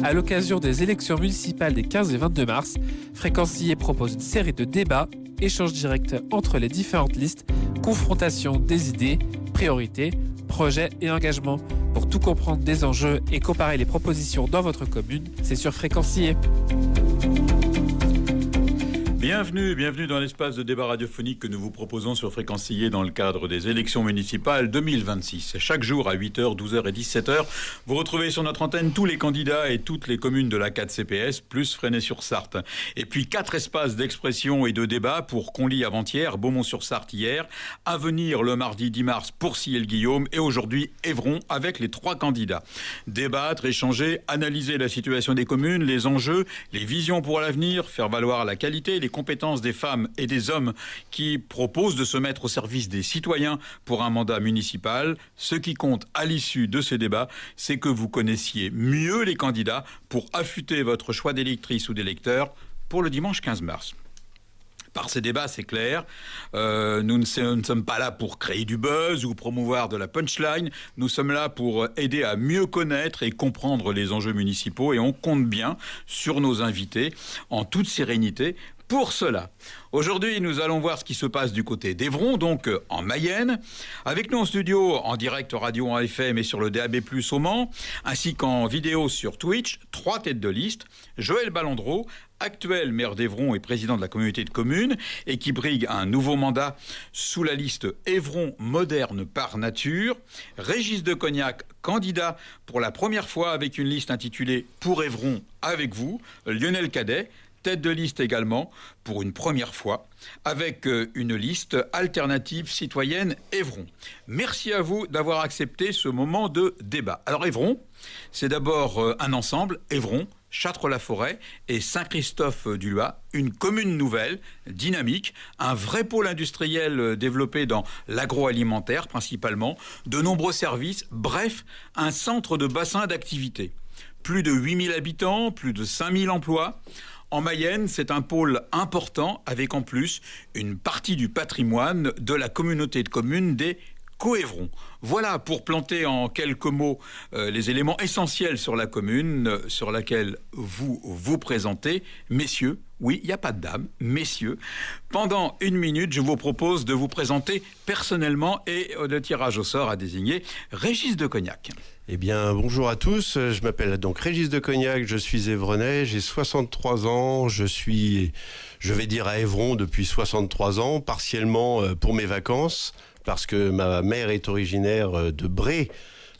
À l'occasion des élections municipales des 15 et 22 mars, Fréquencier propose une série de débats, échanges directs entre les différentes listes, confrontation des idées, priorités, projets et engagements. Pour tout comprendre des enjeux et comparer les propositions dans votre commune, c'est sur Fréquencier. Bienvenue dans l'espace de débat radiophonique que nous vous proposons sur Fréquencier dans le cadre des élections municipales 2026. Chaque jour à 8h, 12h et 17h, vous retrouvez sur notre antenne tous les candidats et toutes les communes de la 4 CPS, plus Fresnay-sur-Sarthe. Et puis 4 espaces d'expression et de débat pour Conly avant-hier, Beaumont-sur-Sarthe hier, Avenir le mardi 10 mars pour Ciel-Guillaume et aujourd'hui Évron avec les 3 candidats. Débattre, échanger, analyser la situation des communes, les enjeux, les visions pour l'avenir, faire valoir la qualité, les compétences des femmes et des hommes qui proposent de se mettre au service des citoyens pour un mandat municipal. Ce qui compte à l'issue de ces débats, c'est que vous connaissiez mieux les candidats pour affûter votre choix d'électrice ou d'électeur pour le dimanche 15 mars. Par ces débats, c'est clair, nous ne sommes pas là pour créer du buzz ou promouvoir de la punchline. Nous sommes là pour aider à mieux connaître et comprendre les enjeux municipaux et on compte bien sur nos invités en toute sérénité. Pour cela, aujourd'hui, nous allons voir ce qui se passe du côté d'Évron, donc en Mayenne. Avec nous en studio, en direct radio en FM et sur le DAB+, au Mans, ainsi qu'en vidéo sur Twitch, 3 têtes de liste. Joël Ballandreau, actuel maire d'Évron et président de la communauté de communes, et qui brigue un nouveau mandat sous la liste Évron moderne par nature. Régis de Cognac, candidat pour la première fois avec une liste intitulée Pour Évron avec vous. Lionel Cadet, tête de liste également, pour une première fois, avec une liste alternative citoyenne Évron. Merci à vous d'avoir accepté ce moment de débat. Alors Évron, c'est d'abord un ensemble, Évron, Châtres-la-Forêt et Saint-Christophe-du-Loy, une commune nouvelle, dynamique, un vrai pôle industriel développé dans l'agroalimentaire principalement, de nombreux services, bref, un centre de bassin d'activité. Plus de 8000 habitants, plus de 5000 emplois. En Mayenne, c'est un pôle important avec en plus une partie du patrimoine de la communauté de communes des Coévrons. Voilà pour planter en quelques mots les éléments essentiels sur la commune sur laquelle vous vous présentez. Messieurs, oui, il n'y a pas de dames, messieurs. Pendant 1 minute, je vous propose de vous présenter personnellement et le tirage au sort a désigné Régis de Cognac. Eh bien, bonjour à tous. Je m'appelle donc Régis de Cognac, je suis évronais, j'ai 63 ans, je vais dire à Évron depuis 63 ans, partiellement pour mes vacances, parce que ma mère est originaire de Bré,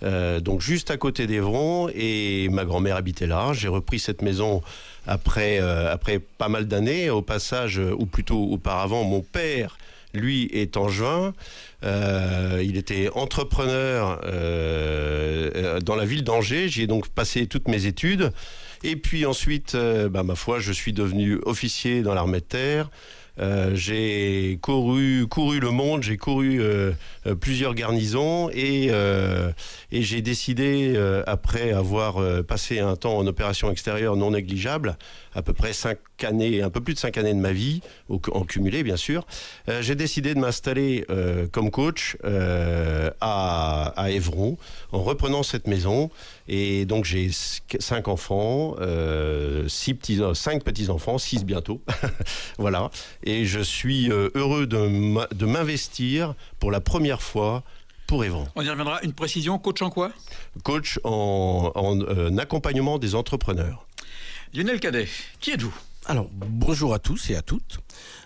donc juste à côté d'Évron, et ma grand-mère habitait là. J'ai repris cette maison après pas mal d'années. Au passage, ou plutôt auparavant, mon père, lui, est angevin. Il était entrepreneur dans la ville d'Angers. J'y ai donc passé toutes mes études. Et puis ensuite, ma foi, je suis devenu officier dans l'armée de terre. J'ai couru le monde, j'ai couru plusieurs garnisons et j'ai décidé, après avoir passé un temps en opération extérieure non négligeable, à peu près 5 années, un peu plus de 5 années de ma vie, en cumulé bien sûr, j'ai décidé de m'installer comme coach à Évron, en reprenant cette maison. Et donc j'ai 5 enfants, 5 petits-enfants, 6 bientôt, voilà. Et je suis heureux de m'investir pour la première fois pour Évron. On y reviendra. Une précision, coach en quoi ? Coach en accompagnement des entrepreneurs. Lionel Cadet, qui êtes-vous ? Alors, bonjour à tous et à toutes.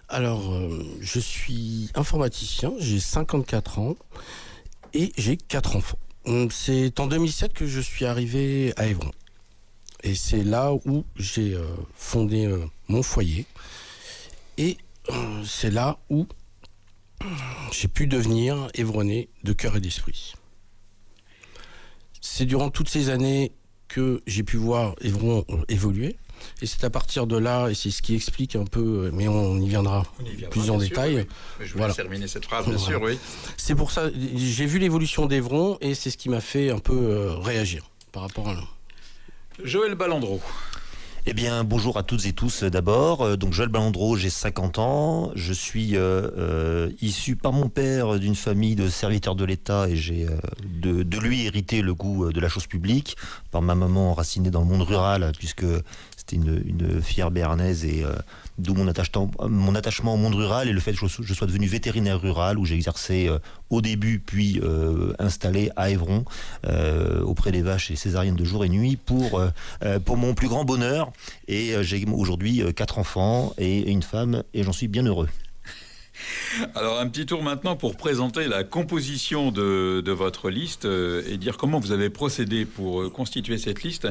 Alors, je suis informaticien, j'ai 54 ans et j'ai 4 enfants. C'est en 2007 que je suis arrivé à Évron. Et c'est là où j'ai fondé mon foyer. Et c'est là où j'ai pu devenir évronais de cœur et d'esprit. C'est durant toutes ces années que j'ai pu voir Évron évoluer. Et c'est à partir de là, et c'est ce qui explique un peu, mais on y viendra plus en détail. Oui. Mais je vais terminer cette phrase, bien sûr, oui. C'est pour ça, j'ai vu l'évolution d'Évron et c'est ce qui m'a fait un peu réagir par rapport à là. Joël Ballandreau. Eh bien, bonjour à toutes et tous d'abord. Donc, Joël Balandreau, j'ai 50 ans. Je suis issu par mon père d'une famille de serviteurs de l'État et j'ai de lui hérité le goût de la chose publique. Par ma maman enracinée dans le monde rural, puisque c'était une fière béarnaise et d'où mon attachement au monde rural et le fait que je sois devenu vétérinaire rural où j'ai exercé au début puis installé à Évron auprès des vaches et césariennes de jour et nuit pour mon plus grand bonheur. Et j'ai aujourd'hui 4 enfants et une femme et j'en suis bien heureux. Alors un petit tour maintenant pour présenter la composition de votre liste et dire comment vous avez procédé pour constituer cette liste.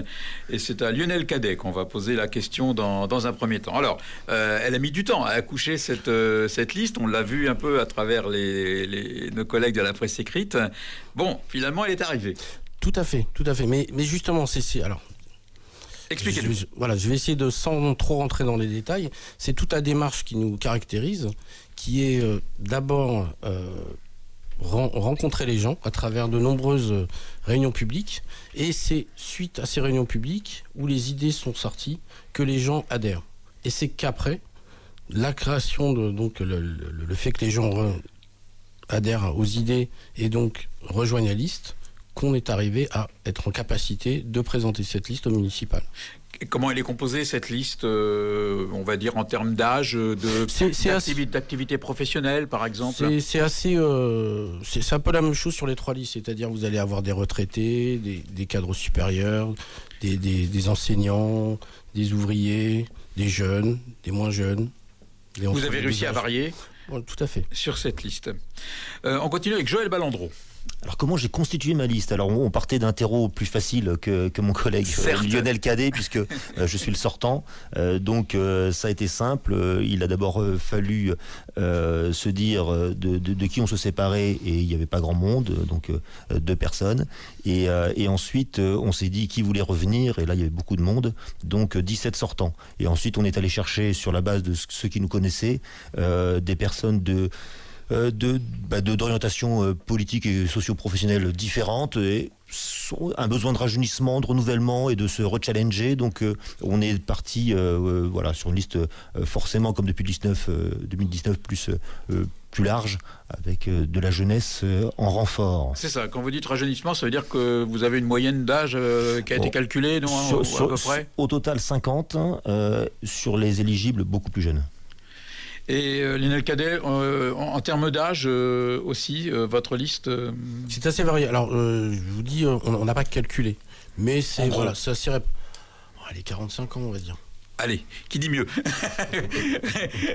Et c'est à Lionel Cadet qu'on va poser la question dans un premier temps. Alors, elle a mis du temps à accoucher cette liste. On l'a vu un peu à travers nos collègues de la presse écrite. Bon, finalement, elle est arrivée. Tout à fait. Mais justement, alors. Expliquez-nous. Je vais essayer de, sans trop rentrer dans les détails, c'est toute la démarche qui nous caractérise, qui est d'abord rencontrer les gens à travers de nombreuses réunions publiques, et c'est suite à ces réunions publiques où les idées sont sorties que les gens adhèrent. Et c'est qu'après, la création, donc le fait que les gens adhèrent aux idées et donc rejoignent la liste, qu'on est arrivé à être en capacité de présenter cette liste au municipal. Et comment elle est composée, cette liste, on va dire en termes d'âge, d'activité professionnelle, par exemple? C'est un peu la même chose sur les 3 listes, c'est-à-dire vous allez avoir des retraités, des cadres supérieurs, des enseignants, des ouvriers, des jeunes, des moins jeunes. Vous avez réussi à varier? Tout à fait. Sur cette liste. On continue avec Joël Balandreau. Alors comment j'ai constitué ma liste? Alors on partait d'un terreau plus facile que mon collègue Lionel Cadet puisque je suis le sortant. Donc ça a été simple. Il a d'abord fallu se dire de qui on se séparait et il n'y avait pas grand monde, donc 2 personnes. Et ensuite on s'est dit qui voulait revenir et là il y avait beaucoup de monde, donc 17 sortants. Et ensuite on est allé chercher sur la base de ceux qui nous connaissaient des personnes d'orientation politique et socio-professionnelle différentes et un besoin de rajeunissement, de renouvellement et de se rechallenger. Donc on est parti sur une liste forcément comme depuis 2019 plus large avec de la jeunesse en renfort. C'est ça, quand vous dites rajeunissement, ça veut dire que vous avez une moyenne d'âge qui a été calculée, non, à peu près? Au total 50, sur les éligibles beaucoup plus jeunes. Et Lionel Cadet, en termes d'âge aussi, votre liste C'est assez varié. Alors, je vous dis, on n'a pas calculé. Mais c'est assez... Allez, 45 ans, on va dire. Allez, qui dit mieux?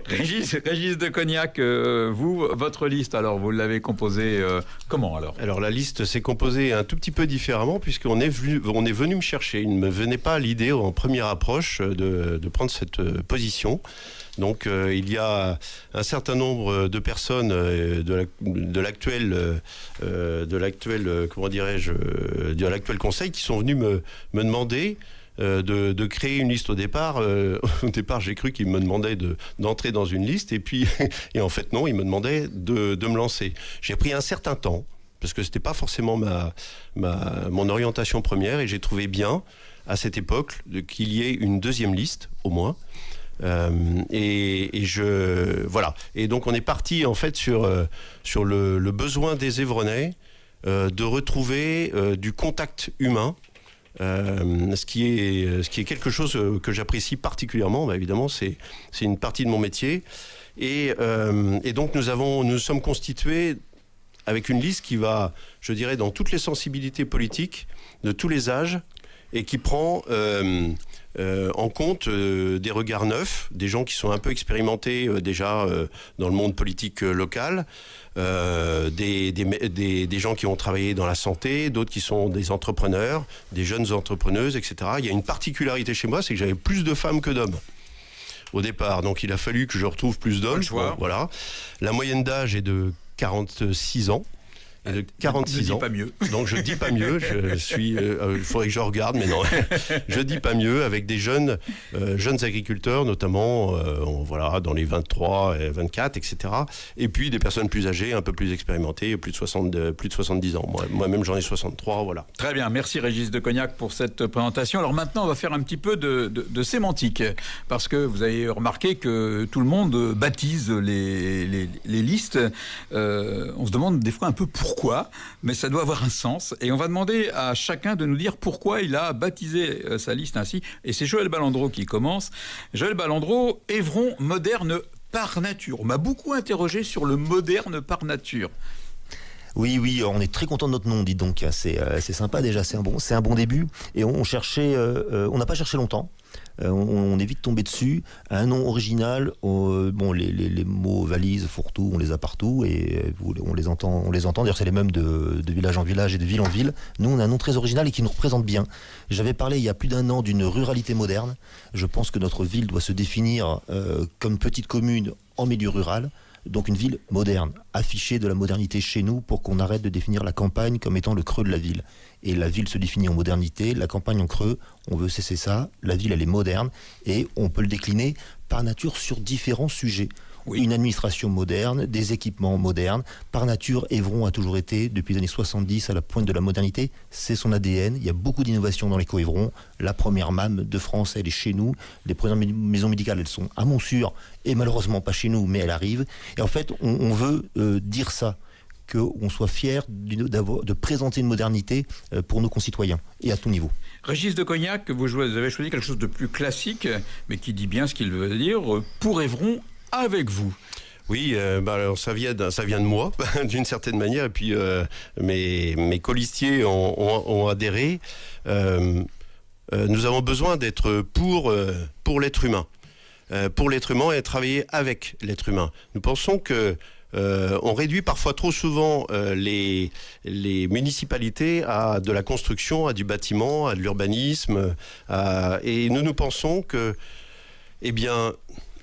Régis de Cognac, votre liste, alors, vous l'avez composée comment alors? Alors, la liste s'est composée un tout petit peu différemment puisqu'on est venu me chercher. Il ne me venait pas à l'idée, en première approche, de prendre cette position. Donc il y a un certain nombre de personnes de l'actuel conseil qui sont venus me demander de créer une liste au départ. Au départ, j'ai cru qu'ils me demandaient d'entrer dans une liste et puis et en fait non, ils me demandaient de me lancer. J'ai pris un certain temps parce que c'était pas forcément mon orientation première et j'ai trouvé bien à cette époque qu'il y ait une deuxième liste au moins. Et donc on est parti en fait sur le besoin des Évronais de retrouver du contact humain, ce qui est quelque chose que j'apprécie particulièrement. Évidemment c'est une partie de mon métier et donc nous sommes constitués avec une liste qui va, je dirais, dans toutes les sensibilités politiques de tous les âges et qui prend en compte des regards neufs, des gens qui sont un peu expérimentés déjà dans le monde politique local, des gens qui ont travaillé dans la santé, d'autres qui sont des entrepreneurs, des jeunes entrepreneuses, etc. Il y a une particularité chez moi, c'est que j'avais plus de femmes que d'hommes au départ. Donc il a fallu que je retrouve plus d'hommes. Voilà. La moyenne d'âge est de 46 ans. de 46 ne ans. dis pas mieux. Donc je dis pas mieux, il faudrait que je regarde, mais non, je dis pas mieux, avec des jeunes agriculteurs, notamment voilà, dans les 23, 24, etc. Et puis des personnes plus âgées, un peu plus expérimentées, plus de 70 ans. Moi-même, j'en ai 63, voilà. Très bien, merci Régis de Cognac pour cette présentation. Alors maintenant, on va faire un petit peu de sémantique, parce que vous avez remarqué que tout le monde baptise les listes. On se demande des fois un peu pourquoi, mais ça doit avoir un sens. Et on va demander à chacun de nous dire pourquoi il a baptisé sa liste ainsi. Et c'est Joël Balandreau qui commence. Joël Balandreau, Évron moderne par nature. On m'a beaucoup interrogé sur le moderne par nature. Oui, on est très content de notre nom, dites donc. C'est sympa déjà, c'est un bon début. Et on n'a pas cherché longtemps. On est vite tombé dessus. Un nom original. Les mots valise, fourre-tout, on les a partout et on les entend. D'ailleurs, c'est les mêmes de village en village et de ville en ville. Nous, on a un nom très original et qui nous représente bien. J'avais parlé il y a plus d'un an d'une ruralité moderne. Je pense que notre ville doit se définir comme petite commune en milieu rural. Donc une ville moderne, afficher de la modernité chez nous pour qu'on arrête de définir la campagne comme étant le creux de la ville. Et la ville se définit en modernité, la campagne en creux, on veut cesser ça, la ville elle est moderne et on peut le décliner par nature sur différents sujets. Oui. Une administration moderne, des équipements modernes. Par nature, Évron a toujours été, depuis les années 70, à la pointe de la modernité. C'est son ADN. Il y a beaucoup d'innovations dans l'éco-Évron. La première MAM de France, elle est chez nous. Les premières maisons médicales, elles sont à Montsûrs. Et malheureusement pas chez nous, mais elles arrivent. Et en fait, on veut dire ça, qu'on soit fier de présenter une modernité pour nos concitoyens, et à tout niveau. Régis de Cognac, vous avez choisi quelque chose de plus classique, mais qui dit bien ce qu'il veut dire. Pour Évron, avec vous. Oui, alors ça vient de moi, d'une certaine manière, et puis mes colistiers ont adhéré. Nous avons besoin d'être pour l'être humain. Pour l'être humain et travailler avec l'être humain. Nous pensons que on réduit parfois trop souvent les municipalités à de la construction, à du bâtiment, à de l'urbanisme, et nous pensons que,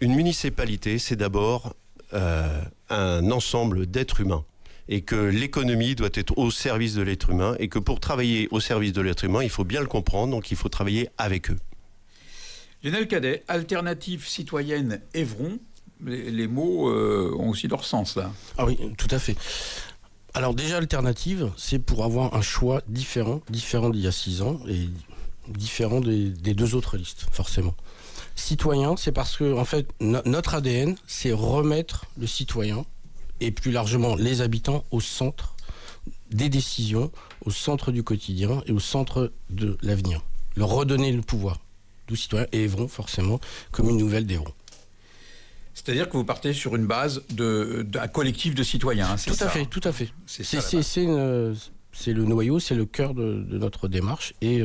une municipalité, c'est d'abord un ensemble d'êtres humains et que l'économie doit être au service de l'être humain et que pour travailler au service de l'être humain, il faut bien le comprendre, donc il faut travailler avec eux. Lionel Cadet, alternative citoyenne Évron, les mots ont aussi leur sens là. Ah oui, tout à fait. Alors déjà, alternative, c'est pour avoir un choix différent d'il y a 6 ans et différent des 2 autres listes, forcément. Citoyen, c'est parce que en fait, notre ADN, c'est remettre le citoyen et plus largement les habitants au centre des décisions, au centre du quotidien et au centre de l'avenir. Leur redonner le pouvoir, d'où citoyen, et Évron, forcément, comme une nouvelle d'Évron. C'est-à-dire que vous partez sur une base d'un collectif de citoyens. Hein, tout à fait. C'est le noyau, c'est le cœur de notre démarche et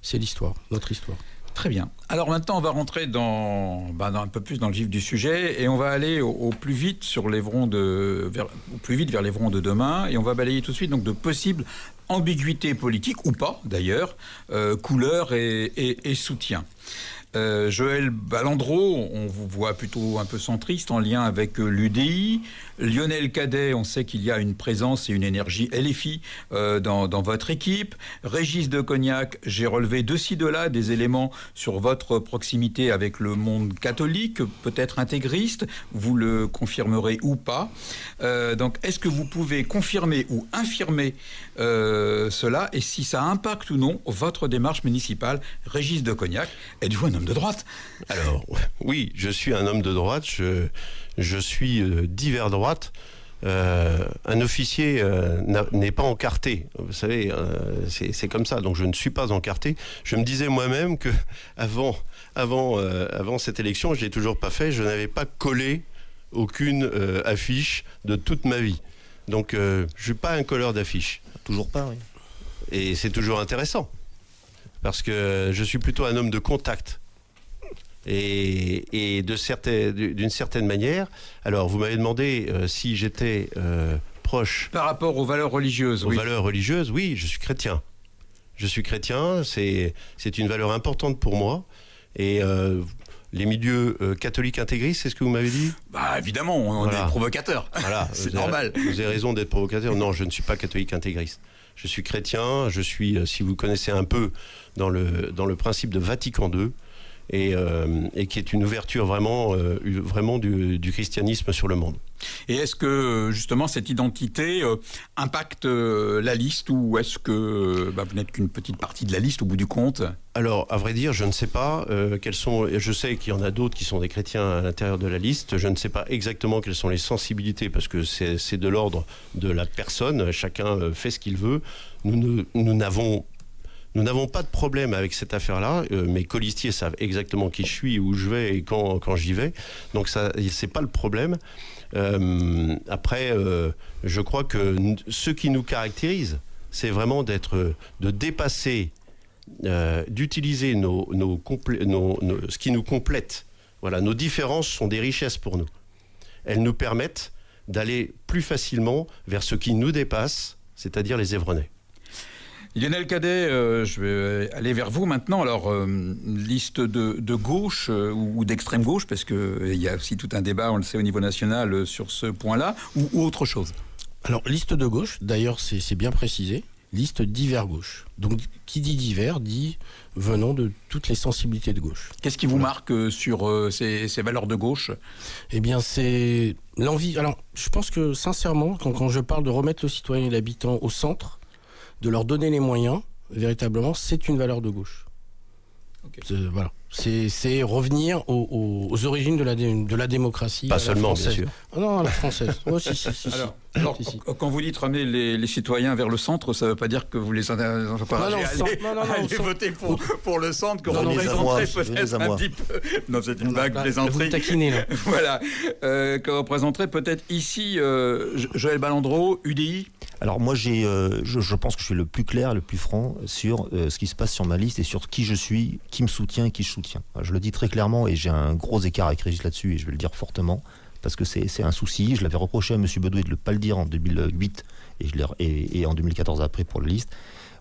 c'est l'histoire, notre histoire. Très bien. Alors maintenant, on va rentrer un peu plus dans le vif du sujet et on va aller au plus vite vers l'Évron de demain et on va balayer tout de suite donc de possibles ambiguïtés politiques ou pas d'ailleurs, couleurs et soutien. Joël Balandreau, on vous voit plutôt un peu centriste en lien avec l'UDI. Lionel Cadet, on sait qu'il y a une présence et une énergie LFI dans votre équipe. Régis de Cognac, j'ai relevé de ci de là des éléments sur votre proximité avec le monde catholique, peut-être intégriste. Vous le confirmerez ou pas. Donc, est-ce que vous pouvez confirmer ou infirmer cela et si ça impacte ou non votre démarche municipale? Régis de Cognac, êtes-vous un homme de droite? Alors, oui, je suis un homme de droite, je suis divers droite. Un officier n'est pas encarté. Vous savez, c'est comme ça. Donc je ne suis pas encarté. Je me disais moi-même que avant cette élection, je l'ai toujours pas fait. Je n'avais pas collé aucune affiche de toute ma vie. Donc je suis pas un colleur d'affiches. Toujours pas, oui. Et c'est toujours intéressant parce que je suis plutôt un homme de contact. Et d'une certaine manière, alors vous m'avez demandé si j'étais proche... Par rapport aux valeurs religieuses, oui. Aux valeurs religieuses, oui, je suis chrétien. Je suis chrétien, c'est une valeur importante pour moi. Et les milieux catholiques intégristes, c'est ce que vous m'avez dit ? Bah évidemment, on est provocateur. Voilà, C'est normal. Vous avez raison d'être provocateur. Non, je ne suis pas catholique intégriste. Je suis chrétien, je suis, si vous connaissez un peu, dans le principe de Vatican II, et qui est une ouverture vraiment du christianisme sur le monde. Et est-ce que justement cette identité impacte la liste, ou est-ce que vous n'êtes qu'une petite partie de la liste au bout du compte ? Alors, à vrai dire, je ne sais pas quels sont. Je sais qu'il y en a d'autres qui sont des chrétiens à l'intérieur de la liste. Je ne sais pas exactement quelles sont les sensibilités, parce que c'est de l'ordre de la personne. Chacun fait ce qu'il veut. Nous n'avons pas de problème avec cette affaire-là. Mes colistiers savent exactement qui je suis, où je vais et quand j'y vais. Donc ça, c'est pas le problème. Après, je crois que ce qui nous caractérise, c'est vraiment de dépasser, d'utiliser ce qui nous complète. Voilà, nos différences sont des richesses pour nous. Elles nous permettent d'aller plus facilement vers ce qui nous dépasse, c'est-à-dire les Évrenais. Lionel Cadet, je vais aller vers vous maintenant. Alors, liste de gauche ou d'extrême gauche, parce qu'il y a aussi tout un débat, on le sait, au niveau national sur ce point-là, ou autre chose ? Alors, liste de gauche, d'ailleurs, c'est bien précisé, liste divers gauche. Donc, qui dit divers dit venant de toutes les sensibilités de gauche. Qu'est-ce qui vous marque sur ces valeurs de gauche ? Eh bien, c'est l'envie... Alors, je pense que, sincèrement, quand je parle de remettre le citoyen et l'habitant au centre, de leur donner les moyens, véritablement, c'est une valeur de gauche. Okay. Voilà. C'est revenir aux origines de la démocratie. Pas seulement, bien sûr. Ah non, la française. Oh, si. Alors, quand vous dites ramener les citoyens vers le centre, ça ne veut pas dire que vous les encouragez à aller voter pour le centre, que représenterait peut-être un petit peu... Non, c'est une vague plaisanterie. Vous taquinez, là. Voilà. Que représenterait peut-être ici Joël Balandreau, UDI. Alors moi, je pense que je suis le plus clair, le plus franc sur ce qui se passe sur ma liste et sur qui je suis, qui me soutient et qui je soutiens. Je le dis très clairement et j'ai un gros écart avec Régis là-dessus et je vais le dire fortement parce que c'est un souci. Je l'avais reproché à M. Bedouet de ne pas le dire en 2008 et en 2014 après pour la liste.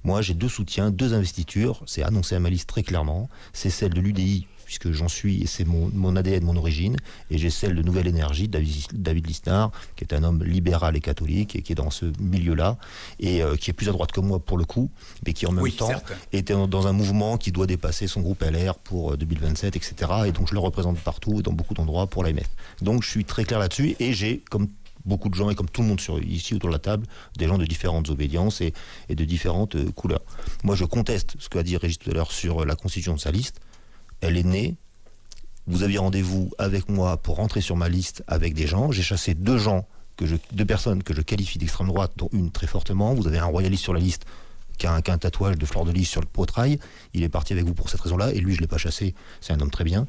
Moi, j'ai 2 soutiens, 2 investitures. C'est annoncé à ma liste très clairement. C'est celle de l'UDI, puisque j'en suis, et c'est mon ADN, mon origine, et j'ai celle de Nouvelle Énergie, David Lisnard, qui est un homme libéral et catholique, et qui est dans ce milieu-là, et qui est plus à droite que moi pour le coup, mais qui en même temps était dans un mouvement qui doit dépasser son groupe LR pour 2027, etc. Et donc je le représente partout, et dans beaucoup d'endroits pour l'AMF. Donc je suis très clair là-dessus, et j'ai, comme beaucoup de gens, et comme tout le monde ici autour de la table, des gens de différentes obédiences et de différentes couleurs. Moi je conteste ce qu'a dit Régis tout à l'heure sur la constitution de sa liste. Elle est née, vous aviez rendez-vous avec moi pour rentrer sur ma liste avec des gens, j'ai chassé 2 personnes que je qualifie d'extrême droite, dont une très fortement, vous avez un royaliste sur la liste qui a un tatouage de fleur de lys sur le poitrail, il est parti avec vous pour cette raison-là, et lui je ne l'ai pas chassé, c'est un homme très bien,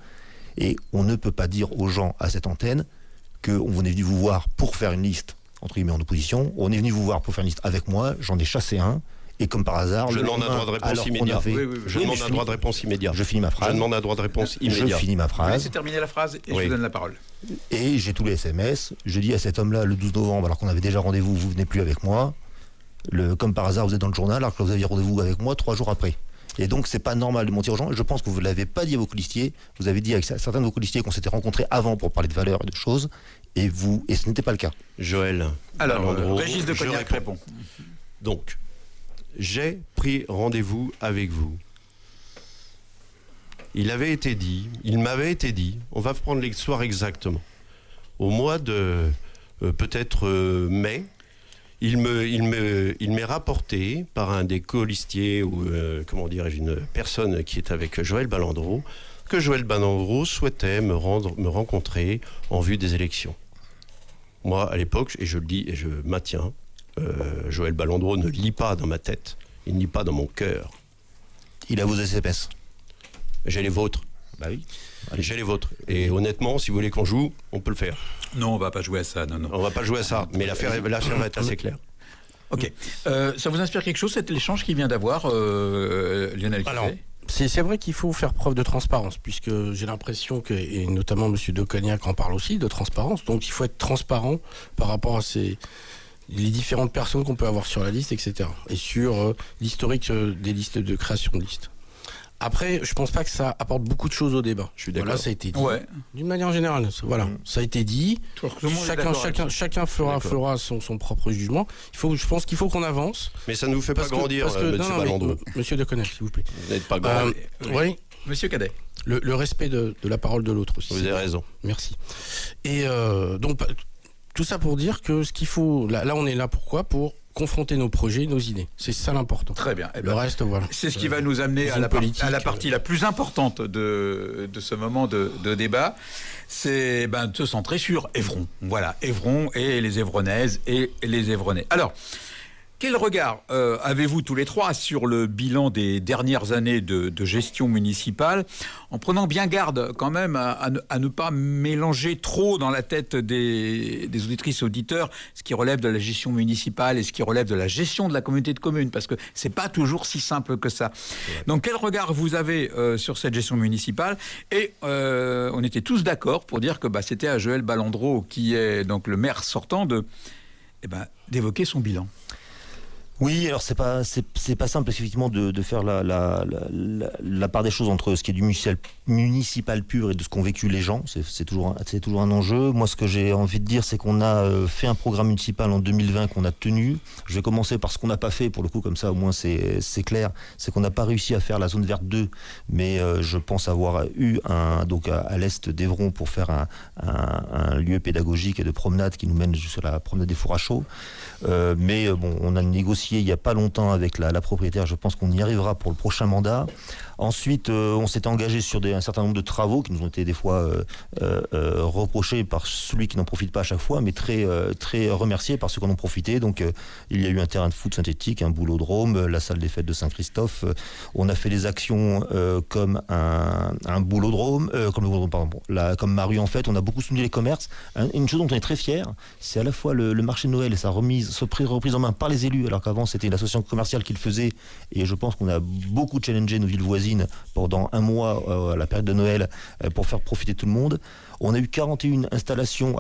et on ne peut pas dire aux gens à cette antenne qu'on est venu vous voir pour faire une liste, entre guillemets en opposition, on est venu vous voir pour faire une liste avec moi, j'en ai chassé un, et comme par hasard... Je demande un droit de réponse immédiat. Je demande un droit de réponse immédiat. Je finis ma phrase. Je demande un droit de réponse immédiat. Je finis ma phrase. Laissez terminer la phrase et je vous donne la parole. Et j'ai tous les SMS. Je dis à cet homme-là, le 12 novembre, alors qu'on avait déjà rendez-vous, vous venez plus avec moi. Comme par hasard, vous êtes dans le journal, alors que vous aviez rendez-vous avec moi 3 jours après. Et donc, c'est pas normal de mentir aux gens. Je pense que vous ne l'avez pas dit à vos colistiers. Vous avez dit avec certains de vos colistiers qu'on s'était rencontrés avant pour parler de valeurs et de choses. Et ce n'était pas le cas. Joël. Alors, Régis de Cognac répond. Donc, j'ai pris rendez-vous avec vous. Il m'avait été dit, on va prendre l'histoire exactement. Au mois de peut-être mai, il m'est rapporté par un des colistiers ou une personne qui est avec Joël Balandreau, que Joël Balandreau souhaitait me rencontrer en vue des élections. Moi, à l'époque, et je le dis et je maintiens, Joël Balandreau ne lit pas dans ma tête, il ne lit pas dans mon cœur. Il a vos SMS. J'ai les vôtres. Bah oui. J'ai les vôtres. Et honnêtement, si vous voulez qu'on joue, on peut le faire. Non, on va pas jouer à ça. Non. On va pas jouer à ça, mais l'affaire va être assez claire. Ok. Ça vous inspire quelque chose, cet échange qu'il vient d'avoir, Lionel Cadet ? Alors, c'est vrai qu'il faut faire preuve de transparence, puisque j'ai l'impression que, et notamment M. de Cognac en parle aussi, de transparence. Donc il faut être transparent par rapport à les différentes personnes qu'on peut avoir sur la liste, etc. Et sur l'historique des listes de création de listes. Après, je pense pas que ça apporte beaucoup de choses au débat. Je suis d'accord. Voilà, ça a été dit. Ouais. D'une manière générale, voilà, ça a été dit. Tout le monde est d'accord avec ça. Chacun fera son propre jugement. Je pense qu'il faut qu'on avance. Mais ça ne vous fait pas grandir, monsieur Balandreau. Monsieur Deconnac, s'il vous plaît. Vous n'êtes pas grand. Oui. Monsieur Cadet. Le respect de la parole de l'autre aussi. Vous avez raison. Merci. Et donc, tout ça pour dire que ce qu'il faut... Là, on est là pourquoi ? Pour confronter nos projets, nos idées. C'est ça l'important. Très bien. Le reste, voilà. C'est ce qui va nous amener à la partie la plus importante de ce moment de débat. C'est de se centrer sur Évron. Voilà, Évron et les Évronnaises et les Évronnais. Alors, quel regard avez-vous tous les trois sur le bilan des dernières années de gestion municipale, en prenant bien garde quand même à ne pas mélanger trop dans la tête des auditrices et auditeurs ce qui relève de la gestion municipale et ce qui relève de la gestion de la communauté de communes, parce que c'est pas toujours si simple que ça. Donc quel regard vous avez sur cette gestion municipale ? Et on était tous d'accord pour dire que c'était à Joël Balandreau, qui est donc le maire sortant, d'évoquer son bilan. Oui, alors c'est pas simple parce qu'effectivement de faire la part des choses entre ce qui est du municipal pur et de ce qu'ont vécu les gens, c'est toujours un enjeu. Moi, ce que j'ai envie de dire, c'est qu'on a fait un programme municipal en 2020 qu'on a tenu. Je vais commencer par ce qu'on n'a pas fait, pour le coup, comme ça au moins c'est clair. C'est qu'on n'a pas réussi à faire la zone verte 2, mais je pense avoir eu donc à l'est d'Évron pour faire un lieu pédagogique et de promenade qui nous mène jusqu'à la promenade des Fours à Chaux. Mais on a négocié il n'y a pas longtemps avec la propriétaire. Je pense qu'on y arrivera pour le prochain mandat. Ensuite, on s'était engagé sur un certain nombre de travaux qui nous ont été des fois reprochés par celui qui n'en profite pas à chaque fois, mais très remerciés par ceux qui en ont profité. Donc, il y a eu un terrain de foot synthétique, un boulodrome, la salle des fêtes de Saint-Christophe. On a fait des actions comme un boulodrome, comme Maru en fait. On a beaucoup soutenu les commerces. Une chose dont on est très fiers, c'est à la fois le marché de Noël et sa reprise en main par les élus, alors qu'avant c'était l'association commerciale qui le faisait. Et je pense qu'on a beaucoup challengé nos villes voisines pendant un mois à la période de Noël pour faire profiter tout le monde. On a eu 41 installations,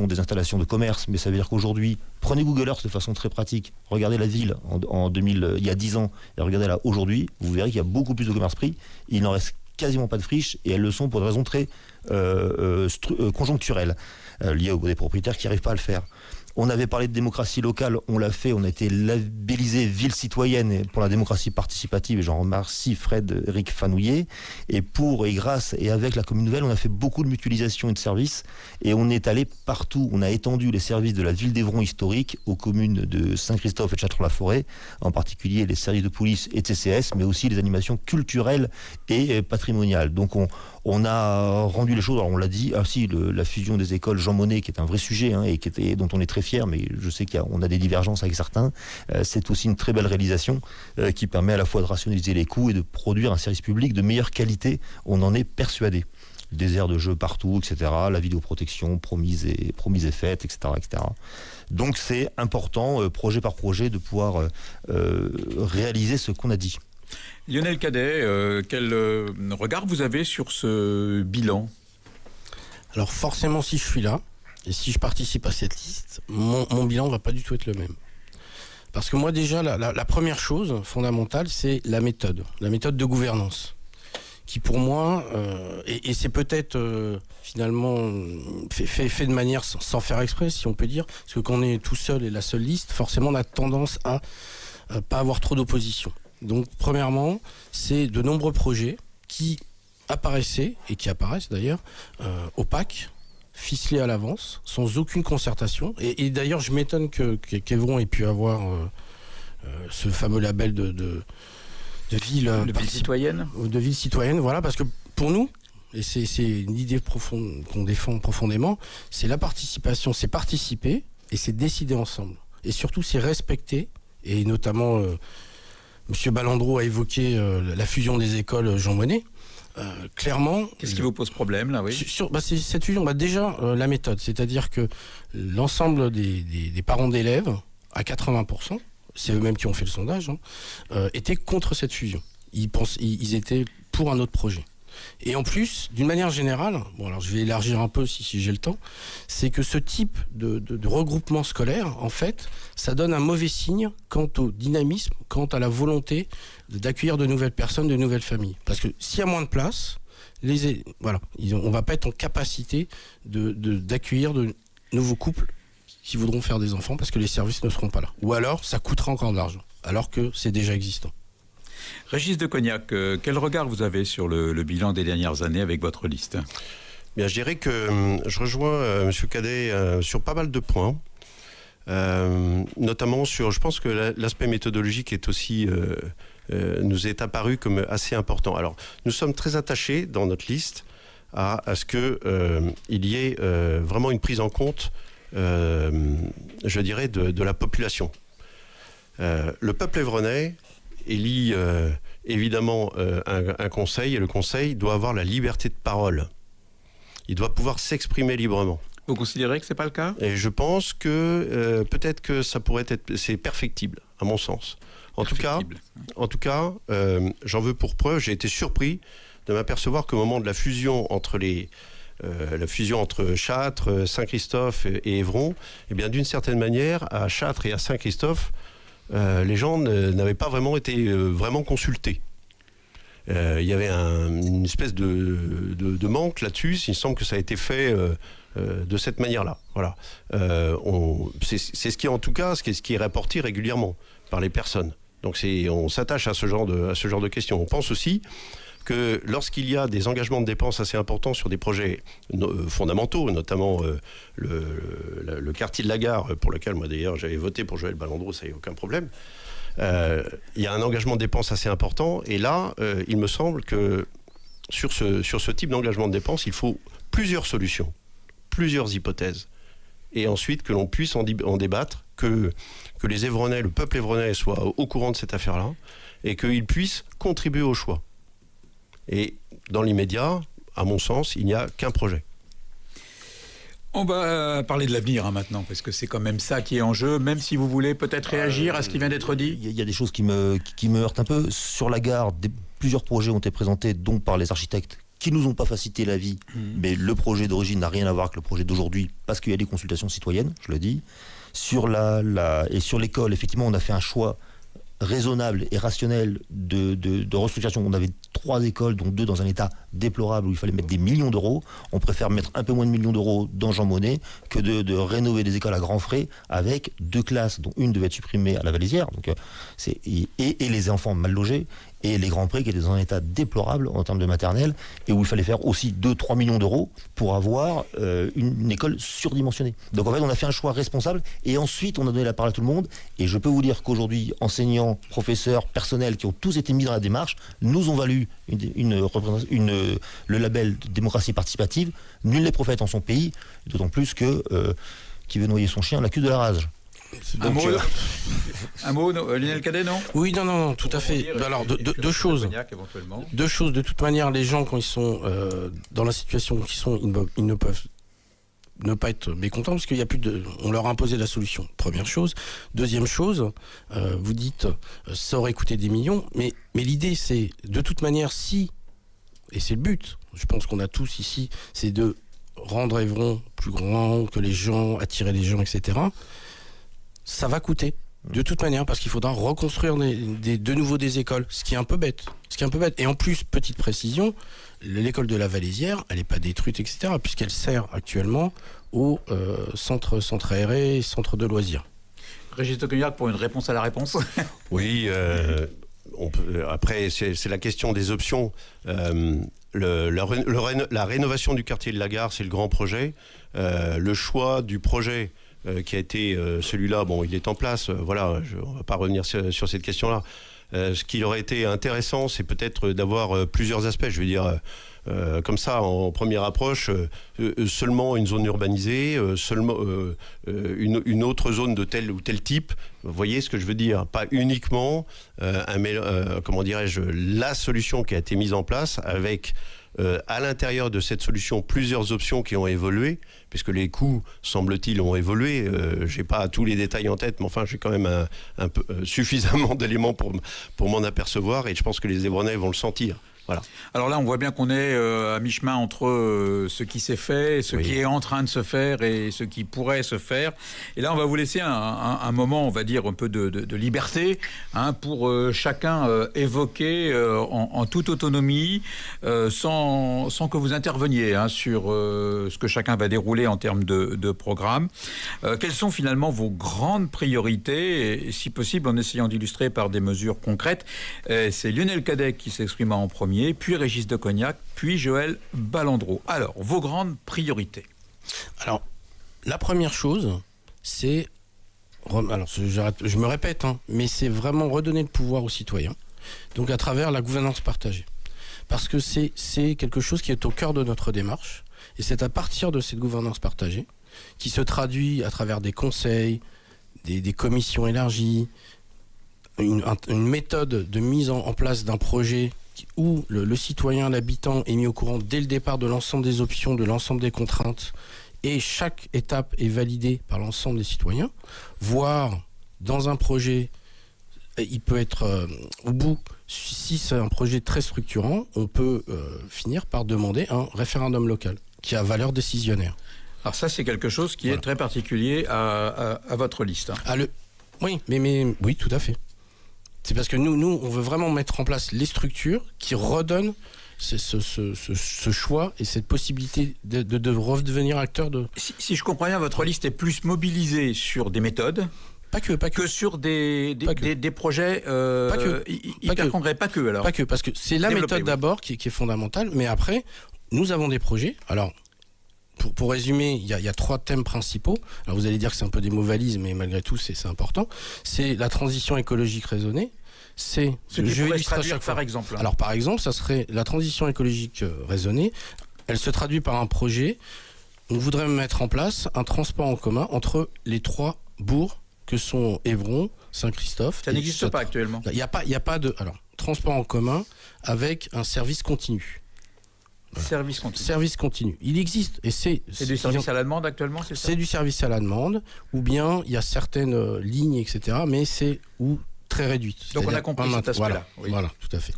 des installations de commerce, mais ça veut dire qu'aujourd'hui, prenez Google Earth de façon très pratique, regardez la ville il y a 10 ans et regardez là aujourd'hui, vous verrez qu'il y a beaucoup plus de commerces pris, il n'en reste quasiment pas de friches et elles le sont pour des raisons très conjoncturelles, liées aux des propriétaires qui n'arrivent pas à le faire. On avait parlé de démocratie locale, on l'a fait, on a été labellisé ville citoyenne pour la démocratie participative, et j'en remercie Frédéric Fanouillet. Et grâce et avec la commune nouvelle, on a fait beaucoup de mutualisation et de services, et on est allé partout. On a étendu les services de la ville d'Évron historique aux communes de Saint-Christophe et de Châtellon-la-Forêt, en particulier les services de police et TCS, mais aussi les animations culturelles et patrimoniales. Donc on a rendu les choses, alors on l'a dit, la fusion des écoles Jean Monnet, qui est un vrai sujet, et dont on est très fiers, mais je sais qu'on a des divergences avec certains. C'est aussi une très belle réalisation qui permet à la fois de rationaliser les coûts et de produire un service public de meilleure qualité. On en est persuadé. Des aires de jeu partout, etc. La vidéoprotection promise et faite, etc., etc. Donc c'est important, projet par projet, de pouvoir réaliser ce qu'on a dit. Lionel Cadet, quel regard vous avez sur ce bilan ? Alors forcément, si je suis là, et si je participe à cette liste, mon bilan ne va pas du tout être le même. Parce que moi déjà, la première chose fondamentale, c'est la méthode de gouvernance, qui pour moi, et c'est peut-être finalement fait de manière sans faire exprès, si on peut dire, parce que quand on est tout seul et la seule liste, forcément on a tendance à pas avoir trop d'opposition. Donc premièrement, c'est de nombreux projets qui apparaissaient, et qui apparaissent d'ailleurs, opaques, ficelés à l'avance, sans aucune concertation. Et d'ailleurs, je m'étonne qu'Évron ait pu avoir ce fameux label de ville citoyenne. De ville citoyenne, voilà, parce que pour nous, et c'est une idée profonde qu'on défend profondément, c'est la participation, c'est participer et c'est décider ensemble. Et surtout, c'est respecter, et notamment Monsieur Balandreau a évoqué la fusion des écoles Jean Monnet. Clairement... Qu'est-ce qui vous pose problème, là, oui ? C'est cette fusion, déjà, la méthode, c'est-à-dire que l'ensemble des parents d'élèves, à 80%, c'est eux-mêmes qui ont fait le sondage, étaient contre cette fusion. Ils étaient pour un autre projet. Et en plus, d'une manière générale, bon alors je vais élargir un peu si j'ai le temps, c'est que ce type de regroupement scolaire, en fait, ça donne un mauvais signe quant au dynamisme, quant à la volonté d'accueillir de nouvelles personnes, de nouvelles familles. Parce que s'il y a moins de place, on va pas être en capacité d'accueillir de nouveaux couples qui voudront faire des enfants parce que les services ne seront pas là. Ou alors, ça coûtera encore de l'argent, alors que c'est déjà existant. Régis de Cognac, quel regard vous avez sur le bilan des dernières années avec votre liste ? Bien, je dirais que je rejoins M. Cadet sur pas mal de points. Notamment sur, je pense que l'aspect méthodologique est aussi nous est apparu comme assez important. Alors, nous sommes très attachés dans notre liste à ce que il y ait vraiment une prise en compte, je dirais, de la population. Le peuple évronais élit évidemment un conseil, et le conseil doit avoir la liberté de parole. Il doit pouvoir s'exprimer librement. Vous considérez que ce n'est pas le cas ? Et je pense que peut-être que ça pourrait être... C'est perfectible, à mon sens. En tout cas, j'en veux pour preuve, j'ai été surpris de m'apercevoir qu'au moment de la fusion entre Châtres, Saint-Christophe et Évron, eh bien, d'une certaine manière, à Châtres et à Saint-Christophe, les gens n'avaient pas vraiment été vraiment consultés. Il y avait une espèce de manque là-dessus. Il me semble que ça a été fait de cette manière-là. Voilà. C'est ce qui, en tout cas, ce qui est rapporté régulièrement par les personnes. Donc on s'attache à ce genre de questions. On pense aussi que lorsqu'il y a des engagements de dépenses assez importants sur des projets fondamentaux, notamment le quartier de la Gare, pour lequel moi d'ailleurs j'avais voté pour Joël Balandreau, ça n'y a aucun problème, il y a un engagement de dépenses assez important, et là, il me semble que sur ce type d'engagement de dépenses, il faut plusieurs solutions, plusieurs hypothèses, et ensuite que l'on puisse en débattre, que les Évronais, le peuple évronais soit au courant de cette affaire-là, et qu'il puisse contribuer au choix. Et dans l'immédiat, à mon sens, il n'y a qu'un projet. On va parler de l'avenir maintenant, parce que c'est quand même ça qui est en jeu, même si vous voulez peut-être réagir à ce qui vient d'être dit. Il y a des choses qui me heurtent un peu. Sur la gare, plusieurs projets ont été présentés, donc par les architectes, qui nous ont pas facilité la vie. Mais le projet d'origine n'a rien à voir avec le projet d'aujourd'hui, parce qu'il y a des consultations citoyennes, je le dis. Sur et sur l'école, effectivement, on a fait un choix raisonnable et rationnel de restructuration. On avait 3 écoles, dont 2 dans un état déplorable où il fallait mettre des millions d'euros. On préfère mettre un peu moins de millions d'euros dans Jean Monnet que de rénover des écoles à grands frais avec 2 classes, dont une devait être supprimée à la Valésière. Donc, et les enfants mal logés, et les Grands Prés qui étaient dans un état déplorable en termes de maternelle, et où il fallait faire aussi 2-3 millions d'euros pour avoir une école surdimensionnée. Donc en fait, on a fait un choix responsable, et ensuite on a donné la parole à tout le monde, et je peux vous dire qu'aujourd'hui, enseignants, professeurs, personnels qui ont tous été mis dans la démarche, nous ont valu le label de démocratie participative. Nul n'est prophète en son pays, d'autant plus que qui veut noyer son chien l'accuse de la rage. Donc, un mot, Lionel Cadet, non ? Oui, non, tout à fait. Alors, deux choses. Deux choses. De toute manière, les gens, quand ils sont dans la situation qu'ils sont, ils ne peuvent ne pas être mécontents parce qu'il y a plus on leur a imposé la solution. Première chose. Deuxième chose, vous dites ça aurait coûté des millions, mais l'idée c'est de toute manière et c'est le but. Je pense qu'on a tous ici, c'est de rendre Évron plus grand, que les gens, attirer les gens, etc. Ça va coûter, de toute manière, parce qu'il faudra reconstruire de nouveau des écoles, ce qui est un peu bête. Et en plus, petite précision, l'école de la Valésière, elle n'est pas détruite, etc., puisqu'elle sert actuellement au centre aéré et centre de loisirs. Régis de Cognac, pour une réponse à la réponse. Oui, après, c'est la question des options. La rénovation du quartier de la Gare, c'est le grand projet. Le choix du projet qui a été celui-là, bon, il est en place, voilà, on ne va pas revenir sur cette question-là. Ce qui aurait été intéressant, c'est peut-être d'avoir plusieurs aspects, je veux dire, comme ça, en première approche, seulement une zone urbanisée, seulement une autre zone de tel ou tel type, vous voyez ce que je veux dire, pas uniquement, comment dirais-je, la solution qui a été mise en place avec... à l'intérieur de cette solution, plusieurs options qui ont évolué, puisque les coûts, semble-t-il, ont évolué. Je n'ai pas tous les détails en tête, mais enfin, j'ai quand même un peu, suffisamment d'éléments pour m'en apercevoir, et je pense que les Évronais vont le sentir. Voilà. Alors là, on voit bien qu'on est à mi-chemin entre ce qui s'est fait, ce qui est en train de se faire et ce qui pourrait se faire. Et là, on va vous laisser un moment, on va dire, un peu de liberté, hein, pour chacun évoquer en toute autonomie, sans que vous interveniez, hein, sur ce que chacun va dérouler en termes de programme. Quelles sont finalement vos grandes priorités, et si possible en essayant d'illustrer par des mesures concrètes. C'est Lionel Cadec qui s'exprima en premier, puis Régis de Cognac, puis Joël Ballandreau. Alors, vos grandes priorités. Alors, la première chose, c'est... Alors, je me répète, hein, mais c'est vraiment redonner le pouvoir aux citoyens, donc à travers la gouvernance partagée. Parce que c'est quelque chose qui est au cœur de notre démarche, et c'est à partir de cette gouvernance partagée, qui se traduit à travers des conseils, des commissions élargies, une méthode de mise en place d'un projet où le citoyen, l'habitant est mis au courant dès le départ de l'ensemble des options, de l'ensemble des contraintes, et chaque étape est validée par l'ensemble des citoyens, voire dans un projet, il peut être au bout, si c'est un projet très structurant, on peut finir par demander un référendum local qui a valeur décisionnaire. Alors ça, c'est quelque chose qui est très particulier à votre liste. Hein. Oui, mais oui, tout à fait. C'est parce que nous, on veut vraiment mettre en place les structures qui redonnent ce choix et cette possibilité de redevenir acteur de... Si je comprends bien, votre liste est plus mobilisée sur des méthodes. Pas que sur des projets hyper concrets. Pas que, alors. Pas que, parce que c'est la méthode d'abord qui est fondamentale, mais après, nous avons des projets. Alors, pour résumer, il y a 3 thèmes principaux. Alors vous allez dire que c'est un peu des mots valises, mais malgré tout, c'est important. C'est la transition écologique raisonnée. Ce que je vais illustrer à chaque fois. Par exemple. Alors par exemple, ça serait la transition écologique raisonnée. Elle se traduit par un projet. On voudrait mettre en place un transport en commun entre les 3 bourgs que sont Évron, Saint-Christophe. Ça n'existe pas actuellement. Il n'y a pas de transport en commun avec un service continu. Service continu. Il existe. Et c'est du service à la demande actuellement, c'est ça ? C'est du service à la demande, ou bien il y a certaines lignes, etc., mais c'est très réduite. Donc on a compris cet aspect-là. Voilà, tout à fait.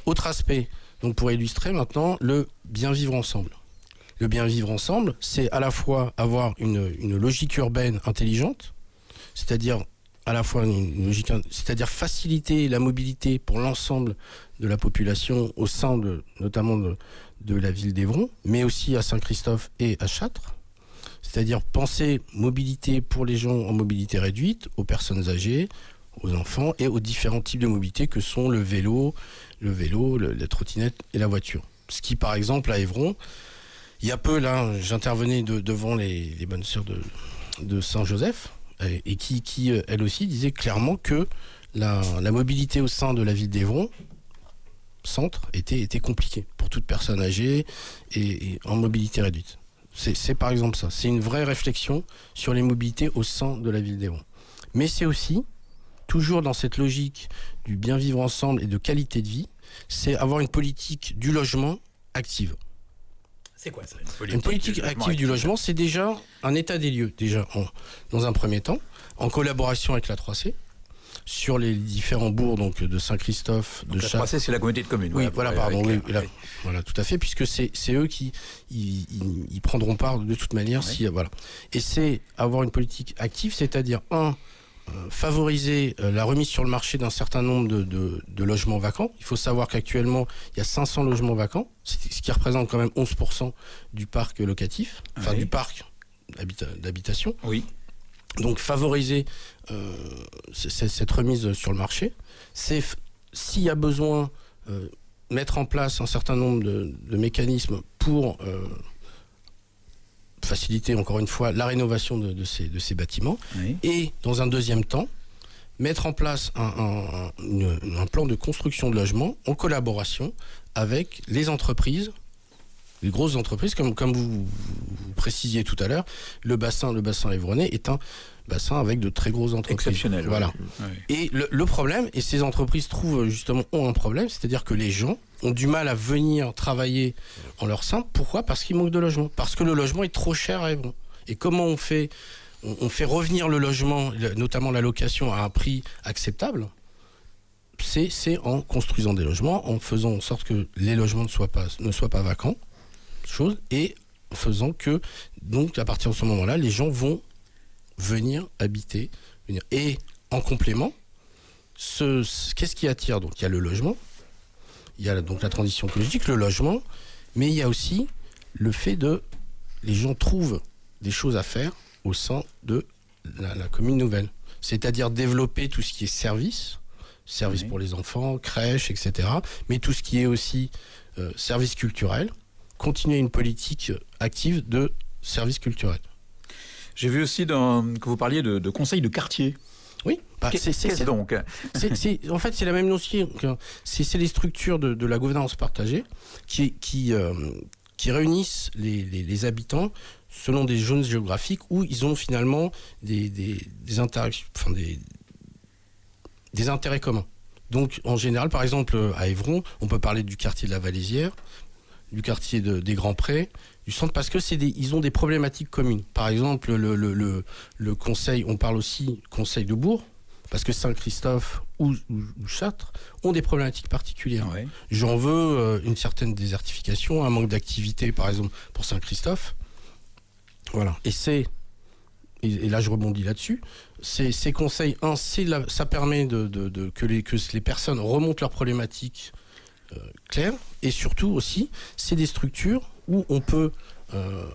Autre aspect, donc pour illustrer maintenant, le bien vivre ensemble. Le bien vivre ensemble, c'est à la fois avoir une logique urbaine intelligente, c'est-à-dire à la fois c'est-à-dire faciliter la mobilité pour l'ensemble de la population au sein notamment de la ville d'Évron, mais aussi à Saint-Christophe et à Châtres. C'est-à-dire penser mobilité pour les gens en mobilité réduite, aux personnes âgées, aux enfants et aux différents types de mobilité que sont le vélo, la trottinette et la voiture. Ce qui, par exemple, à Évron, il y a peu, là, j'intervenais devant les bonnes sœurs de Saint-Joseph, et qui elle aussi, disait clairement que la mobilité au sein de la ville d'Évron, centre, était compliquée pour toute personne âgée et en mobilité réduite. C'est par exemple ça. C'est une vraie réflexion sur les mobilités au sein de la ville d'Évron. Mais c'est aussi, toujours dans cette logique du bien vivre ensemble et de qualité de vie, c'est avoir une politique du logement active. C'est quoi ça, une politique active du logement, c'est déjà un état des lieux, dans un premier temps, en collaboration avec la 3C, sur les différents bourgs donc, de Saint-Christophe, de Châtres. La 3C, c'est la communauté de communes. Oui, voilà, pardon. Voilà, tout à fait, puisque c'est eux qui ils prendront part de toute manière. Voilà. Et c'est avoir une politique active, c'est-à-dire, favoriser la remise sur le marché d'un certain nombre de logements vacants. Il faut savoir qu'actuellement, il y a 500 logements vacants, ce qui représente quand même 11% du parc locatif, du parc d'habitation. Oui. Donc favoriser cette remise sur le marché, c'est s'il y a besoin mettre en place un certain nombre de mécanismes pour faciliter encore une fois la rénovation de ces bâtiments, et dans un deuxième temps mettre en place un plan de construction de logements en collaboration avec les entreprises, les grosses entreprises, comme vous précisiez tout à l'heure. Le bassin évronnais est un bassin avec de très grosses entreprises. Exceptionnel. Voilà. Oui. Et le problème, et ces entreprises ont un problème, c'est-à-dire que les gens ont du mal à venir travailler en leur sein. Pourquoi ? Parce qu'il manque de logement. Parce que le logement est trop cher à Évron. Et comment on fait revenir le logement, notamment la location, à un prix acceptable ? c'est en construisant des logements, en faisant en sorte que les logements ne soient pas vacants, et en faisant que, donc à partir de ce moment-là, les gens vont venir habiter. Et en complément, qu'est-ce qui attire? Donc il y a le logement, il y a donc la transition écologique, le logement, mais il y a aussi le fait les gens trouvent des choses à faire au sein de la commune nouvelle. C'est-à-dire développer tout ce qui est services pour les enfants, crèches, etc. Mais tout ce qui est aussi services culturels, continuer une politique active de services culturels. J'ai vu aussi que vous parliez de conseils de quartier. Oui. Qu'est-ce donc? En fait, c'est la même notion. C'est les structures de la gouvernance partagée qui réunissent les habitants selon des zones géographiques où ils ont finalement des interactions, des intérêts communs. Donc, en général, par exemple, à Évron, on peut parler du quartier de la Valésière, du quartier des Grands Prés, du centre, parce que ils ont des problématiques communes. Par exemple, le conseil, on parle aussi conseil de bourg, parce que Saint-Christophe ou Châtres ont des problématiques particulières. Ouais. J'en veux une certaine désertification, un manque d'activité, par exemple, pour Saint-Christophe. Voilà. Et là, je rebondis là-dessus. Ces conseils, ça permet que les personnes remontent leurs problématiques claires. Et surtout aussi, c'est des structures où on peut...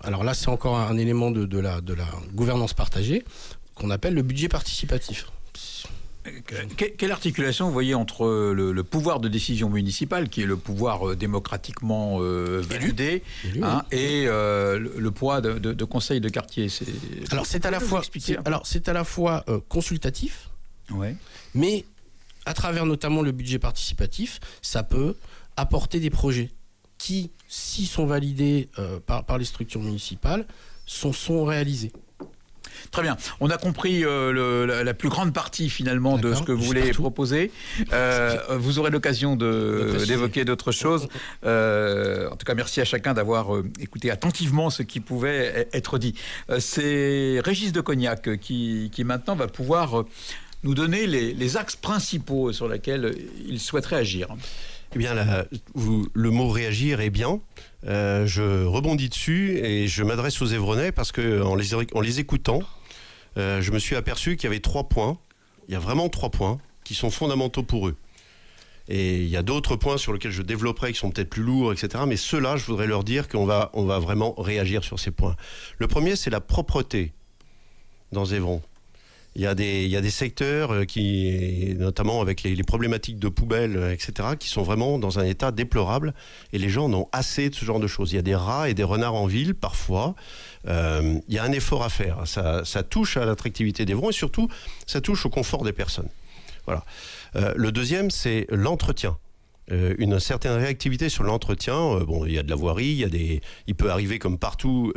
alors là, c'est encore un élément de la gouvernance partagée qu'on appelle le budget participatif. Quelle articulation vous voyez entre le pouvoir de décision municipale, qui est le pouvoir démocratiquement validé, et le poids de conseils de quartier? Alors c'est à la fois consultatif, mais à travers notamment le budget participatif, ça peut apporter des projets qui, s'ils sont validés par les structures municipales, sont réalisés. Très bien. On a compris la plus grande partie finalement de ce que vous voulez proposer. Vous aurez l'occasion d'évoquer d'autres choses. En tout cas, merci à chacun d'avoir écouté attentivement ce qui pouvait être dit. C'est Régis de Cognac qui maintenant va pouvoir nous donner les axes principaux sur lesquels il souhaiterait agir. Eh bien, le mot réagir est bien. Je rebondis dessus et je m'adresse aux Évronais parce qu'en les écoutant, je me suis aperçu qu'il y avait 3 points. Il y a vraiment 3 points qui sont fondamentaux pour eux. Et il y a d'autres points sur lesquels je développerai qui sont peut-être plus lourds, etc. Mais ceux-là, je voudrais leur dire qu'on va vraiment réagir sur ces points. Le premier, c'est la propreté dans Évron. Il y a des secteurs notamment avec les problématiques de poubelles, etc., qui sont vraiment dans un état déplorable. Et les gens en ont assez de ce genre de choses. Il y a des rats et des renards en ville, parfois. Il y a un effort à faire. Ça touche à l'attractivité d'Évron et surtout, ça touche au confort des personnes. Voilà. Le deuxième, c'est l'entretien. Une certaine réactivité sur l'entretien. Il y a de la voirie, il peut arriver comme partout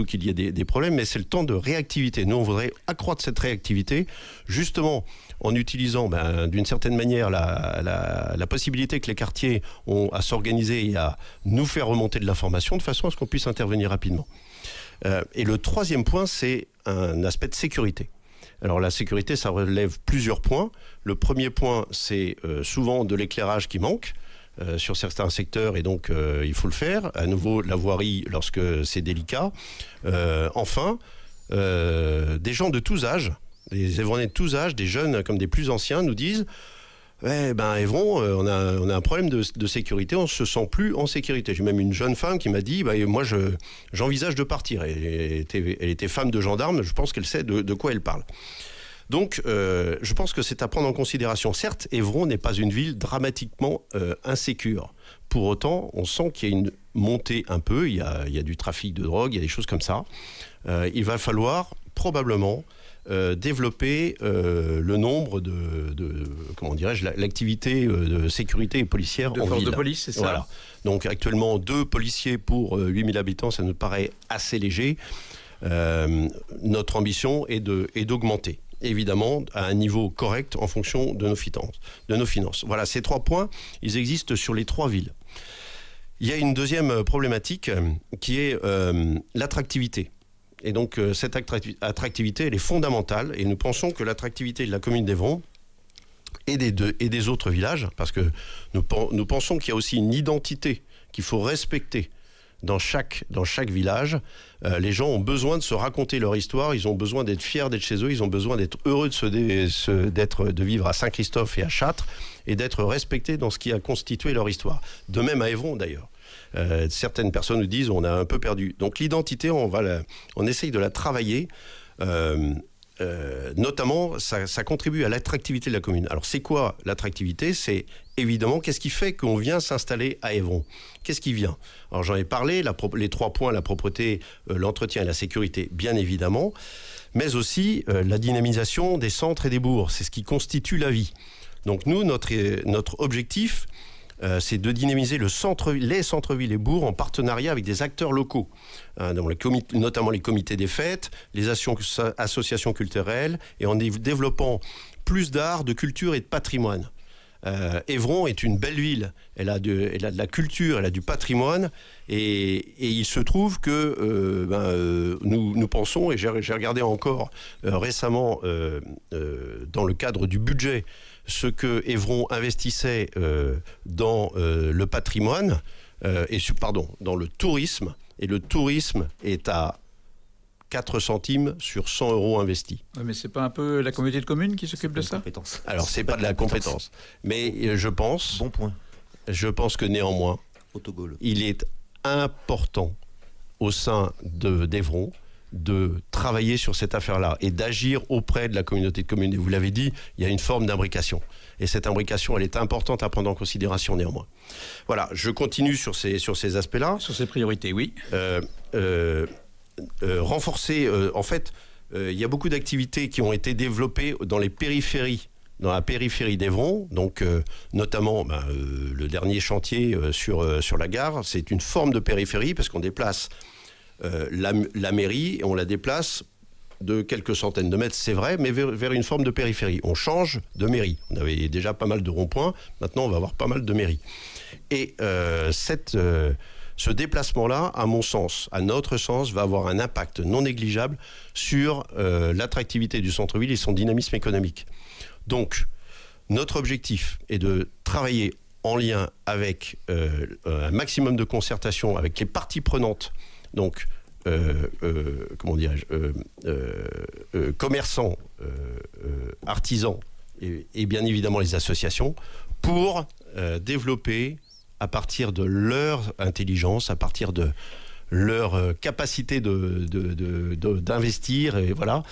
qu'il y ait des problèmes, mais c'est le temps de réactivité. Nous, on voudrait accroître cette réactivité, justement en utilisant d'une certaine manière la possibilité que les quartiers ont à s'organiser et à nous faire remonter de l'information de façon à ce qu'on puisse intervenir rapidement. Et le troisième point, c'est un aspect de sécurité. Alors la sécurité, ça relève plusieurs points. Le premier point, c'est souvent de l'éclairage qui manque sur certains secteurs et donc il faut le faire. À nouveau, la voirie lorsque c'est délicat. Enfin, des gens de tous âges, des Évronais de tous âges, des jeunes comme des plus anciens nous disent Évron, on a un problème de sécurité, on ne se sent plus en sécurité. J'ai même une jeune femme qui m'a dit moi j'envisage de partir. Elle était femme de gendarme, je pense qu'elle sait de quoi elle parle. Donc je pense que c'est à prendre en considération. Certes, Évron n'est pas une ville dramatiquement insécure. Pour autant, on sent qu'il y a une montée un peu, il y a du trafic de drogue, il y a des choses comme ça. Il va falloir probablement développer le nombre l'activité de sécurité policière en ville. De force de police, c'est ça. Voilà. Donc actuellement 2 policiers pour 8000 habitants, ça nous paraît assez léger. Notre ambition est d'augmenter, évidemment, à un niveau correct en fonction de nos finances. Voilà, ces 3 points, ils existent sur les 3 villes. Il y a une deuxième problématique qui est l'attractivité. Et donc, cette attractivité, elle est fondamentale. Et nous pensons que l'attractivité de la commune d'Évron, et des autres villages, parce que nous pensons qu'il y a aussi une identité qu'il faut respecter dans chaque village. Les gens ont besoin de se raconter leur histoire, ils ont besoin d'être fiers d'être chez eux, ils ont besoin d'être heureux de vivre à Saint-Christophe et à Châtres, et d'être respectés dans ce qui a constitué leur histoire. De même à Évron d'ailleurs. Certaines personnes nous disent on a un peu perdu. Donc l'identité, on essaye de la travailler. Notamment, ça contribue à l'attractivité de la commune. Alors, c'est quoi l'attractivité ? C'est évidemment, qu'est-ce qui fait qu'on vient s'installer à Évron ? Qu'est-ce qui vient ? Alors, j'en ai parlé, les 3 points, la propreté, l'entretien et la sécurité, bien évidemment, mais aussi la dynamisation des centres et des bourgs. C'est ce qui constitue la vie. Donc, nous, notre objectif, c'est de dynamiser les centres-villes et bourgs en partenariat avec des acteurs locaux, notamment les comités des fêtes, les associations culturelles, et en développant plus d'art, de culture et de patrimoine. Évron est une belle ville, elle a de la culture, elle a du patrimoine, et il se trouve que nous pensons, et j'ai regardé encore récemment dans le cadre du budget, ce que Évron investissait dans le patrimoine, dans le tourisme, et le tourisme est à 4 centimes sur 100 euros investis. Oui, mais c'est pas un peu la communauté de communes qui s'occupe de ça ? Alors, c'est pas de la compétence. Mais je pense que néanmoins, il est important au sein d'Évron de travailler sur cette affaire-là et d'agir auprès de la communauté de communes. Et vous l'avez dit, il y a une forme d'imbrication. Et cette imbrication, elle est importante à prendre en considération néanmoins. Voilà, je continue sur ces aspects-là. Sur ces priorités, oui. Renforcer, il y a beaucoup d'activités qui ont été développées dans la périphérie d'Évron, donc notamment le dernier chantier sur la gare, c'est une forme de périphérie parce qu'on déplace la mairie, on la déplace de quelques centaines de mètres, c'est vrai, mais vers une forme de périphérie. On change de mairie. On avait déjà pas mal de ronds-points, maintenant on va avoir pas mal de mairies. Et ce déplacement-là, à mon sens, à notre sens, va avoir un impact non négligeable sur l'attractivité du centre-ville et son dynamisme économique. Donc, notre objectif est de travailler en lien avec un maximum de concertation avec les parties prenantes, donc commerçants, artisans et bien évidemment les associations, pour développer à partir de leur intelligence, à partir de leur capacité d'investir, et voilà,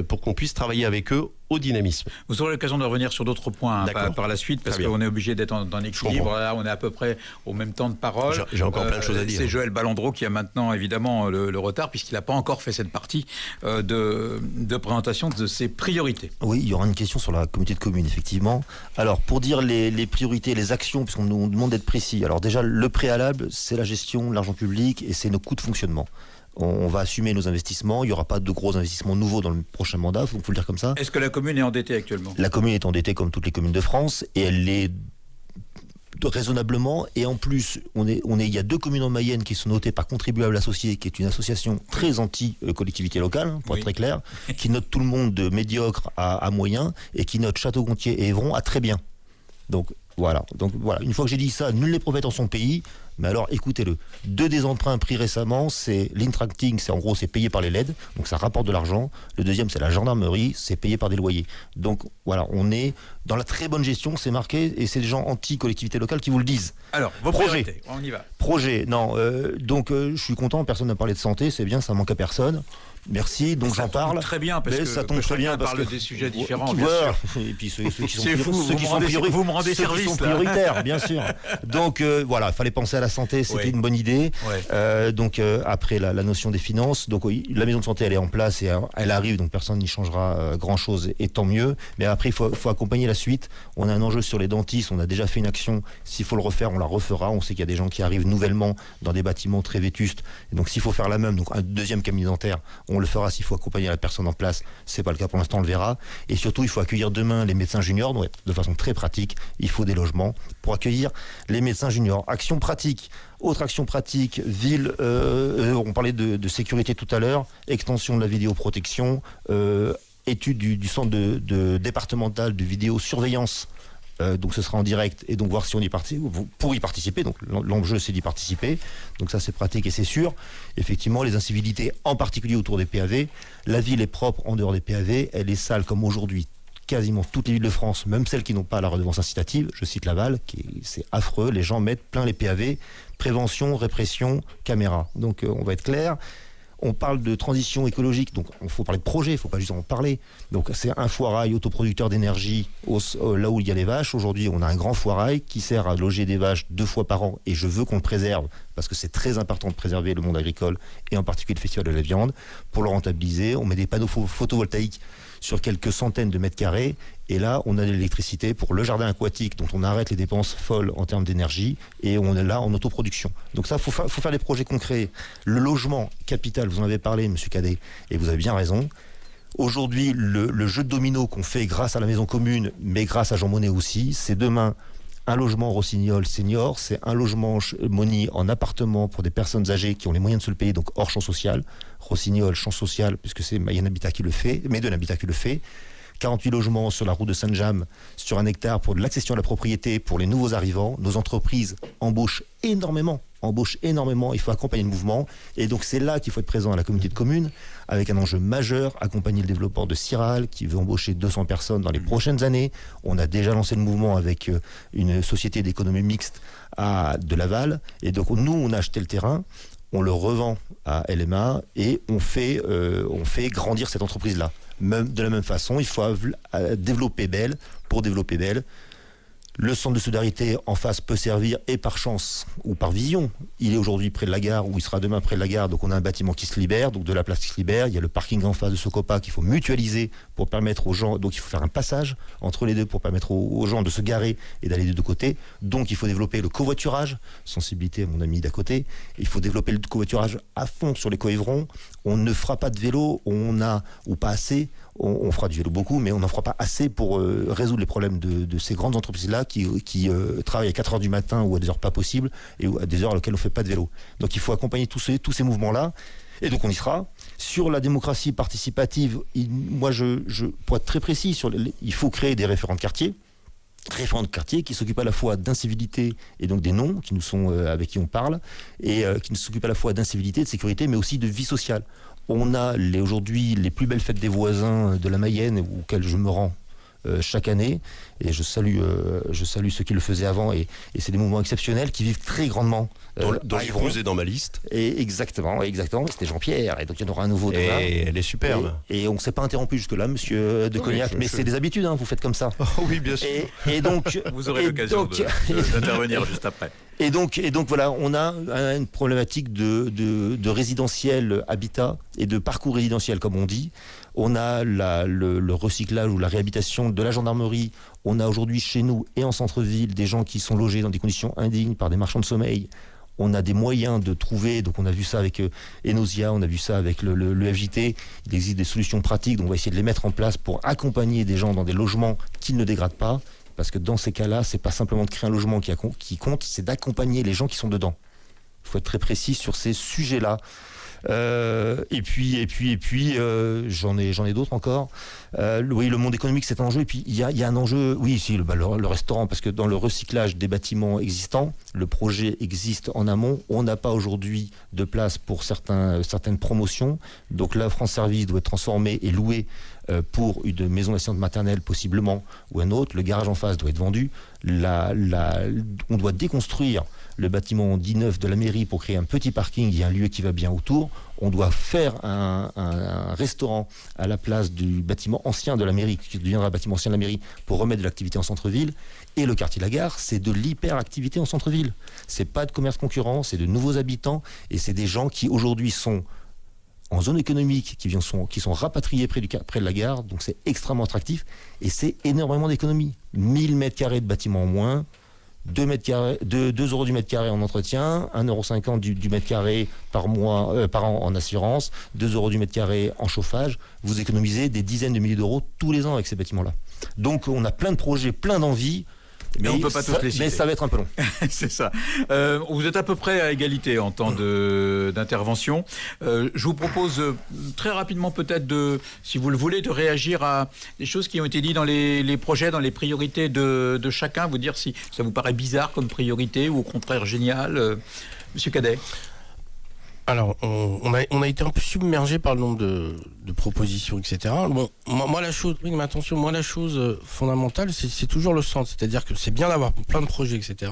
pour qu'on puisse travailler avec eux au dynamisme. Vous aurez l'occasion de revenir sur d'autres points par la suite, parce qu'on est obligé d'être dans l'équilibre. Là, on est à peu près au même temps de parole. J'ai encore plein de choses à dire. C'est Joël Ballandreau qui a maintenant évidemment le retard, puisqu'il n'a pas encore fait cette partie de présentation de ses priorités. Oui, il y aura une question sur la communauté de communes, effectivement. Alors, pour dire les priorités, les actions, puisqu'on nous demande d'être précis. Alors déjà, le préalable, c'est la gestion de l'argent public et c'est nos coûts de fonctionnement. On va assumer nos investissements. Il n'y aura pas de gros investissements nouveaux dans le prochain mandat, il faut le dire comme ça. Est-ce que la commune est endettée actuellement ? La commune est endettée comme toutes les communes de France et elle l'est raisonnablement. Et en plus, il y a 2 communes en Mayenne qui sont notées par Contribuables Associés, qui est une association très anti-collectivité locale, pour être très clair, qui note tout le monde de médiocre à moyen et qui note Château-Gontier et Évron à très bien. Donc voilà, une fois que j'ai dit ça, nul n'est prophète en son pays, mais alors écoutez-le. 2 des emprunts pris récemment, c'est l'Intracting, c'est payé par les LED, donc ça rapporte de l'argent. Le deuxième, c'est la gendarmerie, c'est payé par des loyers. Donc voilà, on est dans la très bonne gestion, c'est marqué, et c'est les gens anti-collectivité locale qui vous le disent. Alors, vos projets, on y va. Projet, non, je suis content, personne n'a parlé de santé, c'est bien, ça manque à personne. Merci, donc j'en parle. Très bien, parce que ça tombe très bien parce parce que des sujets différents, bien sûr. Et puis ceux qui sont vous me rendez service, qui sont prioritaires, bien sûr. Donc voilà, il fallait penser à la santé, c'était une bonne idée. Donc après la notion des finances, donc oui, la maison de santé elle est en place et elle arrive, donc personne n'y changera grand chose, et tant mieux. Mais après il faut accompagner la suite. On a un enjeu sur les dentistes, on a déjà fait une action. S'il faut le refaire, on la refera. On sait qu'il y a des gens qui arrivent nouvellement dans des bâtiments très vétustes. Et donc s'il faut faire la même, donc un deuxième cabinet dentaire, on le fera. S'il faut accompagner la personne en place, c'est pas le cas pour l'instant, on le verra. Et surtout, il faut accueillir demain les médecins juniors, donc de façon très pratique. Il faut des logements pour accueillir les médecins juniors. Action pratique. Autre action pratique, ville, on parlait de sécurité tout à l'heure, extension de la vidéoprotection, étude du centre départemental de vidéosurveillance donc ce sera en direct, et donc voir si on y participe, pour y participer. Donc l'enjeu, c'est d'y participer. Donc ça, c'est pratique et c'est sûr. Effectivement, les incivilités, en particulier autour des PAV. La ville est propre en dehors des PAV. Elle est sale comme aujourd'hui. Quasiment toutes les villes de France, même celles qui n'ont pas la redevance incitative, je cite Laval, c'est affreux, les gens mettent plein les PAV, prévention, répression, caméra. Donc on va être clair. On parle de transition écologique, donc il faut parler de projet, il ne faut pas juste en parler. Donc c'est un foirail autoproducteur d'énergie là où il y a les vaches. Aujourd'hui, on a un grand foirail qui sert à loger des vaches 2 fois par an, et je veux qu'on le préserve, parce que c'est très important de préserver le monde agricole, et en particulier le festival de la viande. Pour le rentabiliser, on met des panneaux photovoltaïques sur quelques centaines de mètres carrés, et là on a de l'électricité pour le jardin aquatique dont on arrête les dépenses folles en termes d'énergie, et on est là en autoproduction. Donc ça, faut faire des projets concrets. Le logement capital, vous en avez parlé, monsieur Cadet, et vous avez bien raison. Aujourd'hui, le jeu de domino qu'on fait grâce à la maison commune, mais grâce à Jean Monnet aussi, c'est demain un logement Rossignol senior, c'est un logement Moni en appartement pour des personnes âgées qui ont les moyens de se le payer, donc hors champ social. Rossignol, champ social, puisque c'est Mayenne Habitat qui le fait, Médon Habitat qui le fait. 48 logements sur la route de Saint-James, sur 1 hectare pour l'accession à la propriété pour les nouveaux arrivants. Nos entreprises embauchent énormément. Il faut accompagner le mouvement. Et donc c'est là qu'il faut être présent à la communauté de communes, avec un enjeu majeur, accompagner le développement de Ciral, qui veut embaucher 200 personnes dans les prochaines années. On a déjà lancé le mouvement avec une société d'économie mixte de Laval. Et donc nous, on a acheté le terrain, on le revend à LMA, et on fait grandir cette entreprise-là. De la même façon, il faut développer Belle. Pour développer Belle, le centre de solidarité en face peut servir, et par chance ou par vision, il est aujourd'hui près de la gare, ou il sera demain près de la gare, donc on a un bâtiment qui se libère, donc de la place qui se libère. Il y a le parking en face de Socopa qu'il faut mutualiser pour permettre aux gens, donc il faut faire un passage entre les deux pour permettre aux gens de se garer et d'aller des deux côtés. Donc il faut développer le covoiturage, sensibilité à mon ami d'à côté, il faut développer le covoiturage à fond sur les coévrons. On ne fera pas de vélo, ou pas assez. On fera du vélo beaucoup, mais on n'en fera pas assez pour résoudre les problèmes de ces grandes entreprises-là qui travaillent à 4 heures du matin ou à des heures pas possibles, et à des heures à laquelle on ne fait pas de vélo. Donc il faut accompagner tous ces mouvements-là, et donc on y sera. Sur la démocratie participative, moi, pour être très précis, il faut créer des référents de quartier. Référents de quartier qui s'occupent à la fois d'incivilité, et donc des noms qui nous sont avec qui on parle, et qui s'occupent à la fois d'incivilité, de sécurité, mais aussi de vie sociale. On a aujourd'hui les plus belles fêtes des voisins de la Mayenne, auxquelles je me rends chaque année, et je salue ceux qui le faisaient avant, et c'est des mouvements exceptionnels qui vivent très grandement. Dont l'épouse est dans ma liste. Et exactement, c'était Jean-Pierre, et donc il y en aura un nouveau demain. Et elle est superbe. Et on ne s'est pas interrompu jusque-là, monsieur de Cognac, mais c'est des habitudes, vous faites comme ça. Oh, oui, bien sûr. Et donc, vous aurez l'occasion d'intervenir juste après. Et donc voilà, on a une problématique de résidentiel habitat et de parcours résidentiel, comme on dit. On a le recyclage ou la réhabilitation de la gendarmerie. On a aujourd'hui chez nous et en centre-ville des gens qui sont logés dans des conditions indignes par des marchands de sommeil. On a des moyens de trouver, donc on a vu ça avec Enosia, on a vu ça avec le FJT. Il existe des solutions pratiques, donc on va essayer de les mettre en place pour accompagner des gens dans des logements qui ne dégradent pas. Parce que dans ces cas-là, c'est pas simplement de créer un logement qui compte, c'est d'accompagner les gens qui sont dedans. Il faut être très précis sur ces sujets-là. Et puis, j'en ai d'autres encore. Oui, le monde économique, c'est un enjeu. Et puis, il y a un enjeu, le restaurant, parce que dans le recyclage des bâtiments existants, le projet existe en amont. On n'a pas aujourd'hui de place pour certaines promotions. Donc là, France Service doit être transformé et loué pour une maison d'assistance maternelle possiblement, ou un autre. Le garage en face doit être vendu. On doit déconstruire le bâtiment dit neuf de la mairie pour créer un petit parking et un lieu qui va bien autour. On doit faire un restaurant à la place du bâtiment ancien de la mairie, qui deviendra un bâtiment ancien de la mairie, pour remettre de l'activité en centre-ville. Et le quartier de la Gare, c'est de l'hyperactivité en centre-ville. C'est pas de commerce concurrent, c'est de nouveaux habitants, et c'est des gens qui aujourd'hui sont en zone économique, qui sont rapatriés près de la gare, donc c'est extrêmement attractif, et c'est énormément d'économies. 1000 mètres carrés de bâtiments en moins, 2 euros du mètre carré en entretien, 1,50 € du mètre carré par an en assurance, 2 euros du mètre carré en chauffage. Vous économisez des dizaines de milliers d'euros tous les ans avec ces bâtiments-là. Donc on a plein de projets, plein d'envies. Mais on ne peut pas tous les citer. Mais ça va être un peu long. C'est ça. Vous êtes à peu près à égalité en temps d'intervention. Je vous propose très rapidement peut-être si vous le voulez, de réagir à des choses qui ont été dites dans les projets, dans les priorités de chacun. Vous dire si ça vous paraît bizarre comme priorité ou au contraire génial. Monsieur Cadet. Alors, on a été un peu submergé par le nombre de propositions, etc. Bon, moi la chose fondamentale, c'est toujours le centre. C'est-à-dire que c'est bien d'avoir plein de projets, etc.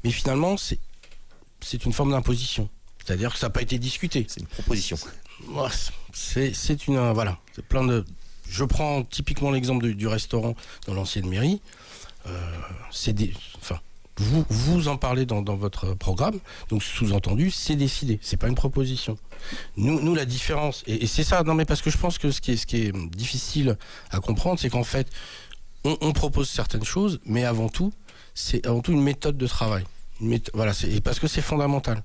Mais finalement, c'est une forme d'imposition. C'est-à-dire que ça n'a pas été discuté. C'est une proposition. C'est une... Voilà. C'est plein de... Je prends typiquement l'exemple du restaurant dans l'ancienne mairie. Vous en parlez dans votre programme, donc sous-entendu, c'est décidé, c'est pas une proposition. Nous la différence, et c'est ça, non mais parce que je pense que ce qui est difficile à comprendre, c'est qu'en fait, on propose certaines choses, mais avant tout, c'est avant tout une méthode de travail. Parce que c'est fondamental.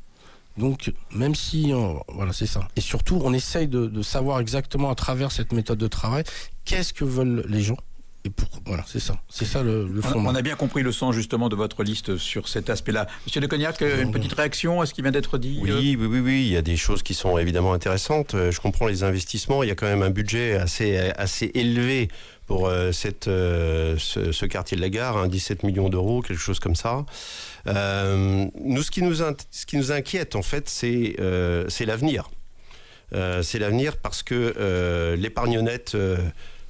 Donc, même si... voilà, c'est ça. Et surtout, on essaye de savoir exactement à travers cette méthode de travail, qu'est-ce que veulent les gens. Et voilà, c'est ça le fondement. On a bien compris le sens justement de votre liste sur cet aspect-là. Monsieur de Cognac, une petite réaction à ce qui vient d'être dit? Oui, il y a des choses qui sont évidemment intéressantes. Je comprends les investissements, il y a quand même un budget assez élevé pour ce quartier de la Gare, 17 millions d'euros, quelque chose comme ça. Nous, ce qui nous inquiète en fait, c'est l'avenir. C'est l'avenir parce que l'épargne nette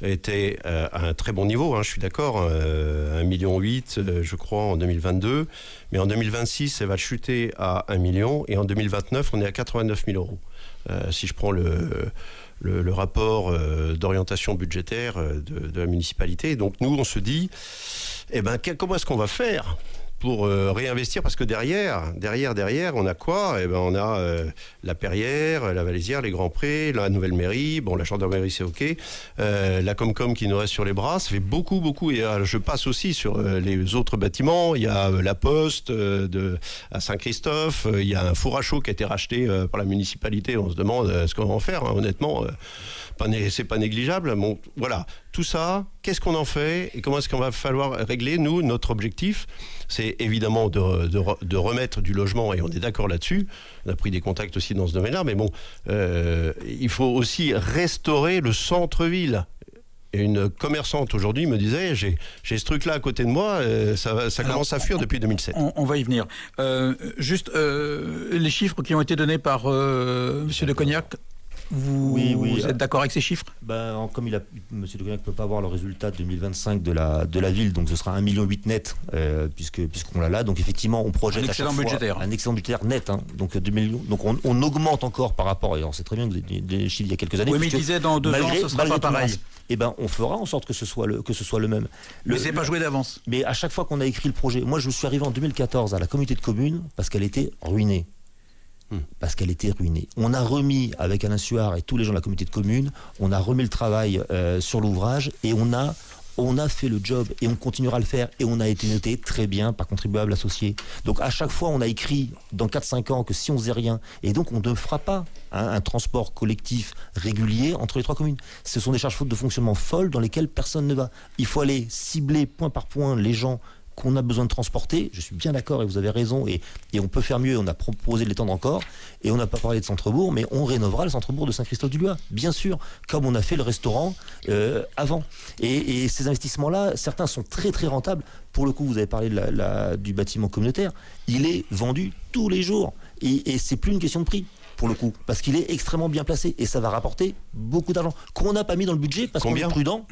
était à un très bon niveau, je suis d'accord, 1,8 million, je crois, en 2022. Mais en 2026, elle va chuter à 1 million. Et en 2029, on est à 89 000 euros. Si je prends le rapport d'orientation budgétaire de la municipalité. Donc nous, on se dit, comment est-ce qu'on va faire pour réinvestir, parce que derrière, on a quoi? On a la Perrière, la Valésière, les Grands Prés, la nouvelle mairie, la gendarmerie c'est ok, la Comcom qui nous reste sur les bras, ça fait beaucoup, et je passe aussi sur les autres bâtiments, il y a la Poste à Saint-Christophe, il y a un four à chaud qui a été racheté par la municipalité, on se demande ce qu'on va en faire, honnêtement, c'est pas négligeable. Bon, voilà, tout ça, qu'est-ce qu'on en fait et comment est-ce qu'on va falloir régler? Nous, notre objectif, c'est évidemment de remettre du logement, et on est d'accord là-dessus. On a pris des contacts aussi dans ce domaine-là, mais il faut aussi restaurer le centre-ville. Et une commerçante aujourd'hui me disait, j'ai ce truc-là à côté de moi, ça commence à fuir depuis 2007. On va y venir. Juste les chiffres qui ont été donnés par Monsieur de Cognac. Vous êtes d'accord avec ces chiffres? Comme M. de Cognac ne peut pas avoir le résultat 2025 de la ville, donc ce sera 1,8 million net, puisqu'on l'a là. Donc effectivement, on projette un excellent budgétaire net. Donc 2 millions. Donc on augmente encore par rapport, et on sait très bien que vous avez des chiffres il y a quelques années. Oui, mais il disait dans 2 ans, ce sera pas pareil. On fera en sorte que ce soit le même. Mais c'est pas joué d'avance. Mais à chaque fois qu'on a écrit le projet, moi je suis arrivé en 2014 à la communauté de communes parce qu'elle était ruinée. On a remis, avec Alain Suard et tous les gens de la communauté de communes, on a remis le travail sur l'ouvrage, et on a fait le job, et on continuera à le faire, et on a été noté très bien par contribuables associés. Donc à chaque fois on a écrit dans 4-5 ans que si on faisait rien, et donc on ne fera pas un transport collectif régulier entre les 3 communes. Ce sont des charges de fonctionnement folles dans lesquelles personne ne va. Il faut aller cibler point par point les gens qu'on a besoin de transporter. Je suis bien d'accord et vous avez raison, et on peut faire mieux. On a proposé de l'étendre encore, et on n'a pas parlé de centre-bourg, mais on rénovera le centre-bourg de Saint-Christophe-du-Loir, bien sûr, comme on a fait le restaurant avant. Et ces investissements-là, certains sont très très rentables. Pour le coup, vous avez parlé du bâtiment communautaire, il est vendu tous les jours, et c'est plus une question de prix. Pour le coup, parce qu'il est extrêmement bien placé, et ça va rapporter beaucoup d'argent qu'on n'a pas mis dans le budget parce qu'on est prudent.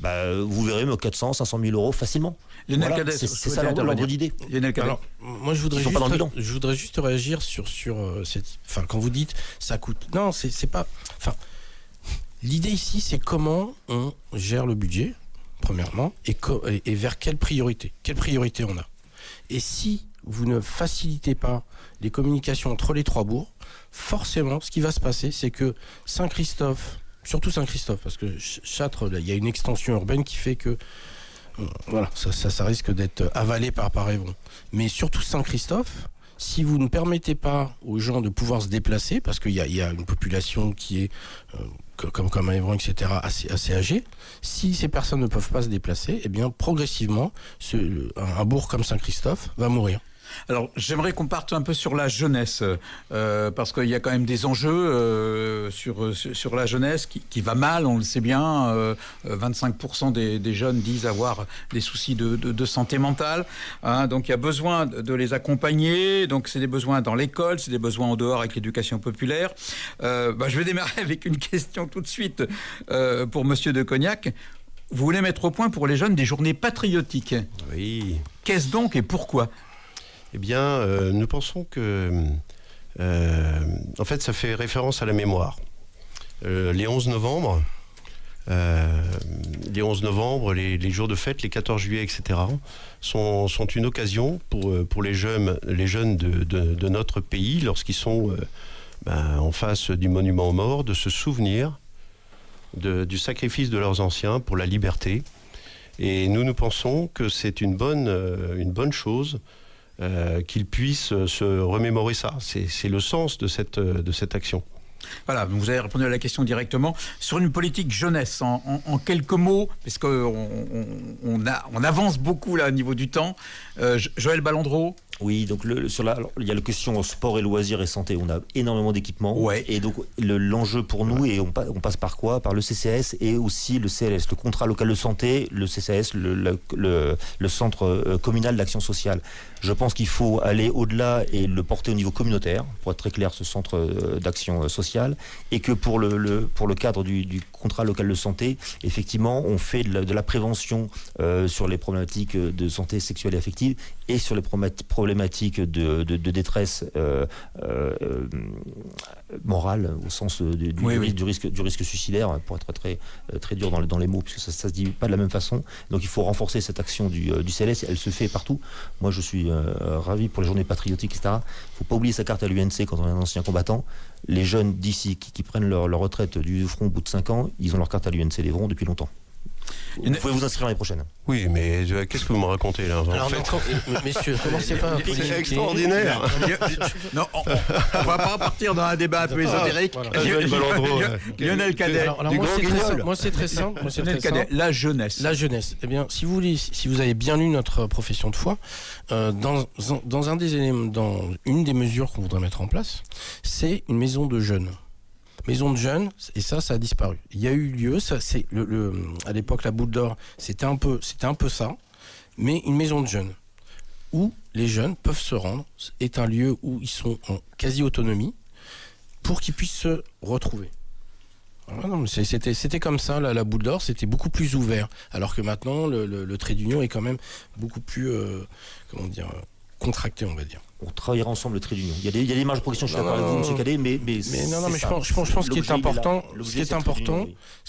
Vous verrez 400, 500 000 euros facilement. Voilà, c'est ça l'ordre d'idée. Alors, moi, je voudrais juste réagir sur cette. Enfin, quand vous dites ça coûte. Non, c'est pas. Enfin, l'idée ici, c'est comment on gère le budget, premièrement, et vers quelle priorité. Quelle priorité on a. Et si vous ne facilitez pas les communications entre les 3 bourgs, forcément, ce qui va se passer, c'est que Saint-Christophe, surtout Saint-Christophe, parce que Châtres, il y a une extension urbaine qui fait que ça risque d'être avalé par Évron. Mais surtout Saint-Christophe, si vous ne permettez pas aux gens de pouvoir se déplacer, parce qu'il y a une population qui est comme à Évron, etc., assez âgés. Si ces personnes ne peuvent pas se déplacer, eh bien, progressivement, un bourg comme Saint-Christophe va mourir. Alors, j'aimerais qu'on parte un peu sur la jeunesse, parce qu'il y a quand même des enjeux sur la jeunesse qui va mal, on le sait bien. 25% des jeunes disent avoir des soucis de santé mentale. Hein, donc, il y a besoin de les accompagner. Donc, c'est des besoins dans l'école, c'est des besoins en dehors avec l'éducation populaire. Je vais démarrer avec une question tout de suite pour Monsieur de Cognac. Vous voulez mettre au point pour les jeunes des journées patriotiques. Oui. Qu'est-ce donc et pourquoi ? Eh bien, nous pensons que, en fait, ça fait référence à la mémoire. Les 11 novembre, les jours de fête, les 14 juillet, etc., sont une occasion pour les jeunes de notre pays, lorsqu'ils sont en face du monument aux morts, de se souvenir du sacrifice de leurs anciens pour la liberté. Et nous pensons que c'est une bonne chose qu'ils puissent se remémorer ça. C'est le sens de cette action. Voilà, vous avez répondu à la question directement. Sur une politique jeunesse, en quelques mots, parce qu'on avance beaucoup là au niveau du temps. Joël Ballandreau. Oui, donc il y a la question sport et loisirs et santé. On a énormément d'équipements. Ouais. Et donc l'enjeu pour nous, et on passe par quoi ? Par le CCAS et aussi le CLS, le contrat local de santé, le CCAS, le centre communal d'action sociale. Je pense qu'il faut aller au-delà et le porter au niveau communautaire, pour être très clair, ce centre d'action sociale, et que pour le cadre du contrat local de santé, effectivement, on fait de la prévention sur les problématiques de santé sexuelle et affective et sur les problématiques de détresse morale, au sens du risque suicidaire, pour être très, très dur dans les mots, puisque ça se dit pas de la même façon. Donc il faut renforcer cette action du CLS, elle se fait partout. Moi je suis ravi pour les journées patriotiques, etc. Il ne faut pas oublier sa carte à l'UNC quand on est un ancien combattant. Les jeunes d'ici qui prennent leur retraite du front au bout de 5 ans, ils ont leur carte à l'UNC d'Évron depuis longtemps. Vous pouvez vous inscrire l'année prochaine. Oui, mais qu'est-ce que vous me racontez là ? Alors, messieurs, commencez pas. C'est extraordinaire. Non, on va pas partir dans un débat un peu ésotérique. Lionel Cadet. Alors moi, c'est très simple. Lionel Cadet, la jeunesse. La jeunesse. Eh bien, si vous avez bien lu notre profession de foi, dans une des mesures qu'on voudrait mettre en place, c'est une maison de jeunes. Maison de jeunes, et ça a disparu. Il y a eu lieu, à l'époque, la Boule d'Or, c'était un peu ça, mais une maison de jeunes, où les jeunes peuvent se rendre, est un lieu où ils sont en quasi-autonomie, pour qu'ils puissent se retrouver. Ah non, c'était comme ça, la Boule d'Or, c'était beaucoup plus ouvert, alors que maintenant, le trait d'union est quand même beaucoup plus, contracté, on va dire. On travaillera ensemble le trait d'union. Il y a des marges de progression, je suis d'accord avec vous, M. Cadet, mais je pense ce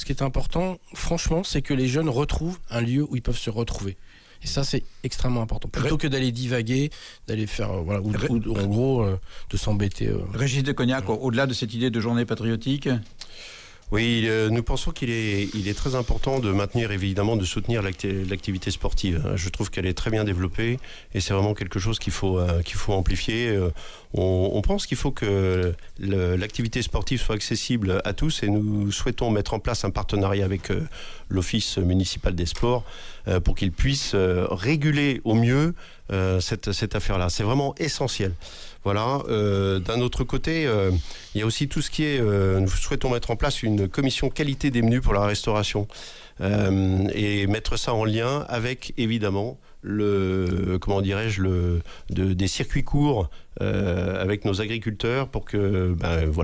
qui est important, franchement, c'est que les jeunes retrouvent un lieu où ils peuvent se retrouver. Et ça, c'est extrêmement important. Plutôt que d'aller divaguer, d'aller faire, ou en gros, de s'embêter. Régis de Cognac, au-delà de cette idée de journée patriotique. Oui, nous pensons qu'il est très important de maintenir, évidemment, de soutenir l'activité sportive. Je trouve qu'elle est très bien développée et c'est vraiment quelque chose qu'il faut amplifier. On pense qu'il faut que l'activité sportive soit accessible à tous et nous souhaitons mettre en place un partenariat avec l'Office municipal des sports pour qu'il puisse réguler au mieux cette affaire-là. C'est vraiment essentiel. Voilà. D'un autre côté, il y a aussi tout ce qui est... nous souhaitons mettre en place une commission qualité des menus pour la restauration et mettre ça en lien avec, évidemment, des circuits courts avec nos agriculteurs pour que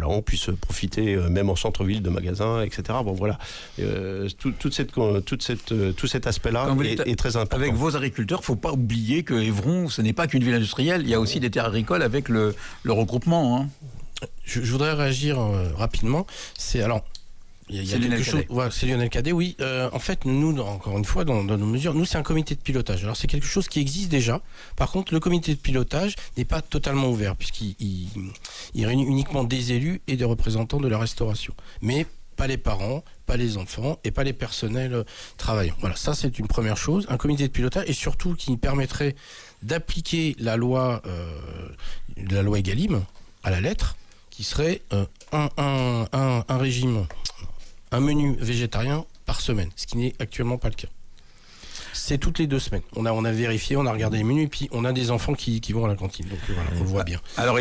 on puisse profiter même en centre-ville de magasins, etc. Bon voilà, tout cet aspect-là est très important. Avec vos agriculteurs, il ne faut pas oublier que Évron, ce n'est pas qu'une ville industrielle, il y a aussi des terres agricoles avec le regroupement. Hein. Je voudrais réagir rapidement. C'est Lionel Cadet, oui. En fait, nous, encore une fois, dans nos mesures, nous, c'est un comité de pilotage. Alors, c'est quelque chose qui existe déjà. Par contre, le comité de pilotage n'est pas totalement ouvert, puisqu'il réunit uniquement des élus et des représentants de la restauration. Mais pas les parents, pas les enfants et pas les personnels travaillants. Voilà, ça, c'est une première chose. Un comité de pilotage, et surtout qui permettrait d'appliquer la loi Egalim à la lettre, qui serait un régime... un menu végétarien par semaine, ce qui n'est actuellement pas le cas. C'est toutes les 2 semaines. On a vérifié, on a regardé les menus, et puis on a des enfants qui vont à la cantine. Donc voilà, on le voit bien. Alors,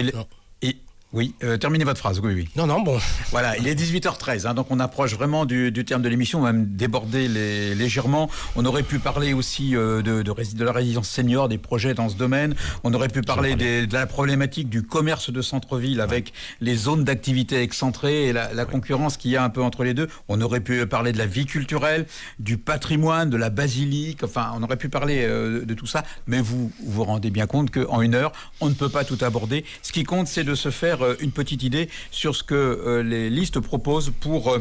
oui, terminez votre phrase, oui. Non, bon. Voilà, il est 18h13, donc on approche vraiment du terme de l'émission, on va même déborder légèrement. On aurait pu parler aussi de la résidence senior, des projets dans ce domaine. On aurait pu parler de la problématique du commerce de centre-ville avec les zones d'activité excentrées et la concurrence qu'il y a un peu entre les deux. On aurait pu parler de la vie culturelle, du patrimoine, de la basilique. Enfin, on aurait pu parler de tout ça, mais vous vous rendez bien compte qu'en 1 heure, on ne peut pas tout aborder. Ce qui compte, c'est de se faire une petite idée sur ce que les listes proposent pour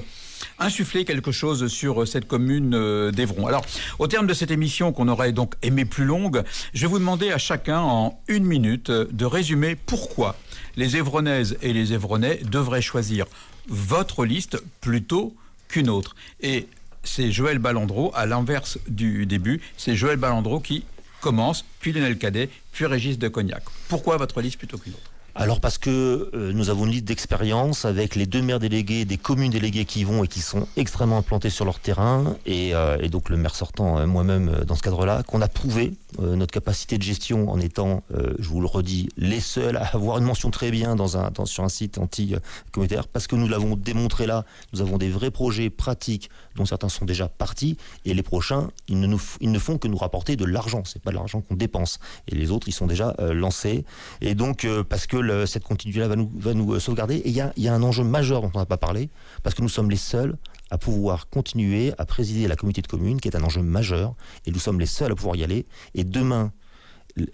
insuffler quelque chose sur cette commune d'Évron. Alors, au terme de cette émission qu'on aurait donc aimé plus longue, je vais vous demander à chacun en 1 minute de résumer pourquoi les Évronaises et les Évronais devraient choisir votre liste plutôt qu'une autre. Et c'est Joël Balandreau, à l'inverse du début, c'est Joël Balandreau qui commence, puis Lionel Cadet, puis Régis de Cognac. Pourquoi votre liste plutôt qu'une autre ? Alors parce que nous avons une liste d'expérience avec les 2 maires délégués, des communes déléguées qui y vont et qui sont extrêmement implantés sur leur terrain, et donc le maire sortant, moi-même, dans ce cadre-là, qu'on a prouvé notre capacité de gestion en étant, je vous le redis, les seuls à avoir une mention très bien sur un site anti-communautaire, parce que nous l'avons démontré là, nous avons des vrais projets pratiques dont certains sont déjà partis, et les prochains, ils ne font que nous rapporter de l'argent, c'est pas de l'argent qu'on dépense, et les autres, ils sont déjà lancés, et donc parce que cette continuité-là va nous sauvegarder. Et il y a un enjeu majeur dont on n'a pas parlé, parce que nous sommes les seuls à pouvoir continuer à présider la communauté de communes, qui est un enjeu majeur, et nous sommes les seuls à pouvoir y aller. Et demain,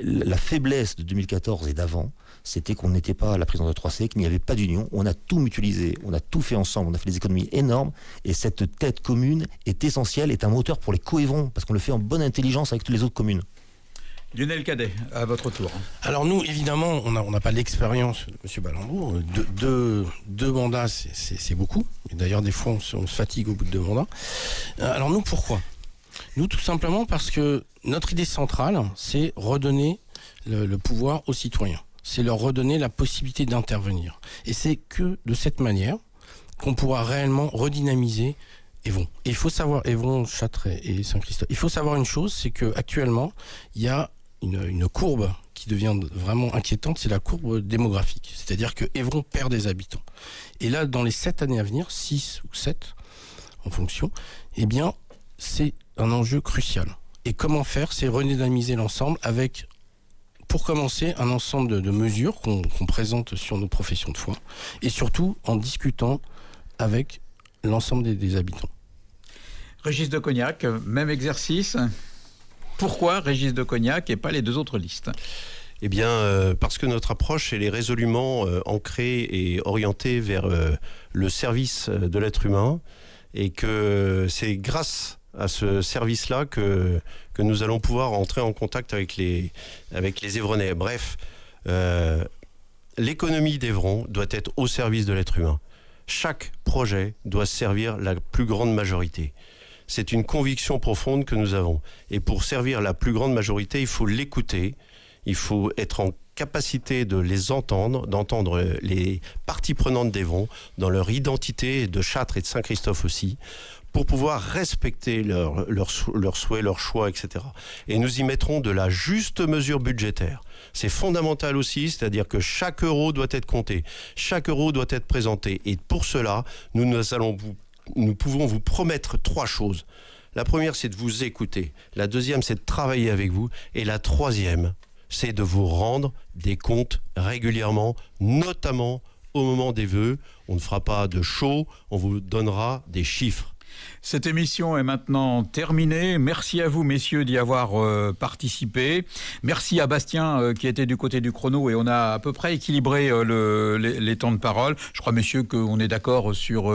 la faiblesse de 2014 et d'avant, c'était qu'on n'était pas à la présidence de 3C, qu'il n'y avait pas d'union. On a tout mutualisé, on a tout fait ensemble, on a fait des économies énormes, et cette tête commune est essentielle, est un moteur pour les coévrons, parce qu'on le fait en bonne intelligence avec toutes les autres communes. Lionel Cadet, à votre tour. Alors nous, évidemment, on n'a pas l'expérience de M. Balandreau. Deux mandats, c'est beaucoup. Et d'ailleurs, des fois, on se fatigue au bout de 2 mandats. Alors nous, pourquoi ? Nous, tout simplement parce que notre idée centrale, c'est redonner le pouvoir aux citoyens. C'est leur redonner la possibilité d'intervenir. Et c'est que de cette manière qu'on pourra réellement redynamiser Évron. Et il faut savoir, Évron, Châtelet et Saint-Christophe, il faut savoir une chose, c'est qu'actuellement, il y a une courbe qui devient vraiment inquiétante, c'est la courbe démographique. C'est-à-dire que Évron perd des habitants. Et là, dans les 7 années à venir, 6 ou 7, en fonction, eh bien, c'est un enjeu crucial. Et comment faire ? C'est redynamiser l'ensemble avec, pour commencer, un ensemble de mesures qu'on présente sur nos professions de foi, et surtout en discutant avec l'ensemble des habitants. Régis de Cognac, même exercice. Pourquoi Régis de Cognac et pas les 2 autres listes ? Eh bien, parce que notre approche, elle est résolument ancrée et orientée vers le service de l'être humain, et que c'est grâce à ce service-là que nous allons pouvoir entrer en contact avec les Évronais. Bref, l'économie d'Évron doit être au service de l'être humain. Chaque projet doit servir la plus grande majorité. C'est une conviction profonde que nous avons. Et pour servir la plus grande majorité, il faut l'écouter, il faut être en capacité de les entendre, d'entendre les parties prenantes d'Évron, dans leur identité, de Châtres et de Saint-Christophe aussi, pour pouvoir respecter leurs souhaits, leurs choix, etc. Et nous y mettrons de la juste mesure budgétaire. C'est fondamental aussi, c'est-à-dire que chaque euro doit être compté, chaque euro doit être présenté. Et pour cela, nous pouvons vous promettre 3 choses. La première, c'est de vous écouter. La deuxième, c'est de travailler avec vous. Et la troisième, c'est de vous rendre des comptes régulièrement, notamment au moment des vœux. On ne fera pas de show, on vous donnera des chiffres. Cette émission est maintenant terminée. Merci à vous, messieurs, d'y avoir participé. Merci à Bastien qui était du côté du chrono, et on a à peu près équilibré les temps de parole. Je crois, messieurs, qu'on est d'accord sur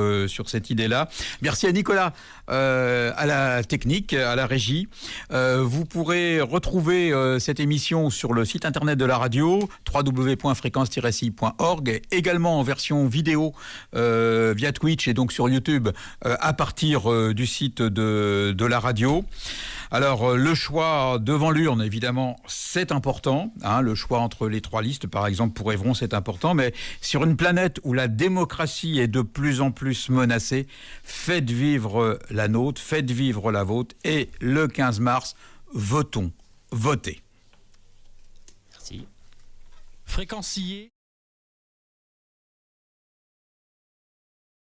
cette idée-là. Merci à Nicolas à la technique, à la régie. Vous pourrez retrouver cette émission sur le site internet de la radio, www.fréquence-ci.org, également en version vidéo via Twitch et donc sur YouTube à partir du site de la radio. Alors, le choix devant l'urne, évidemment, c'est important. Hein, le choix entre les 3 listes, par exemple, pour Évron, c'est important. Mais sur une planète où la démocratie est de plus en plus menacée, faites vivre la nôtre, faites vivre la vôtre. Et le 15 mars, votons, votez. Merci. Fréquencier.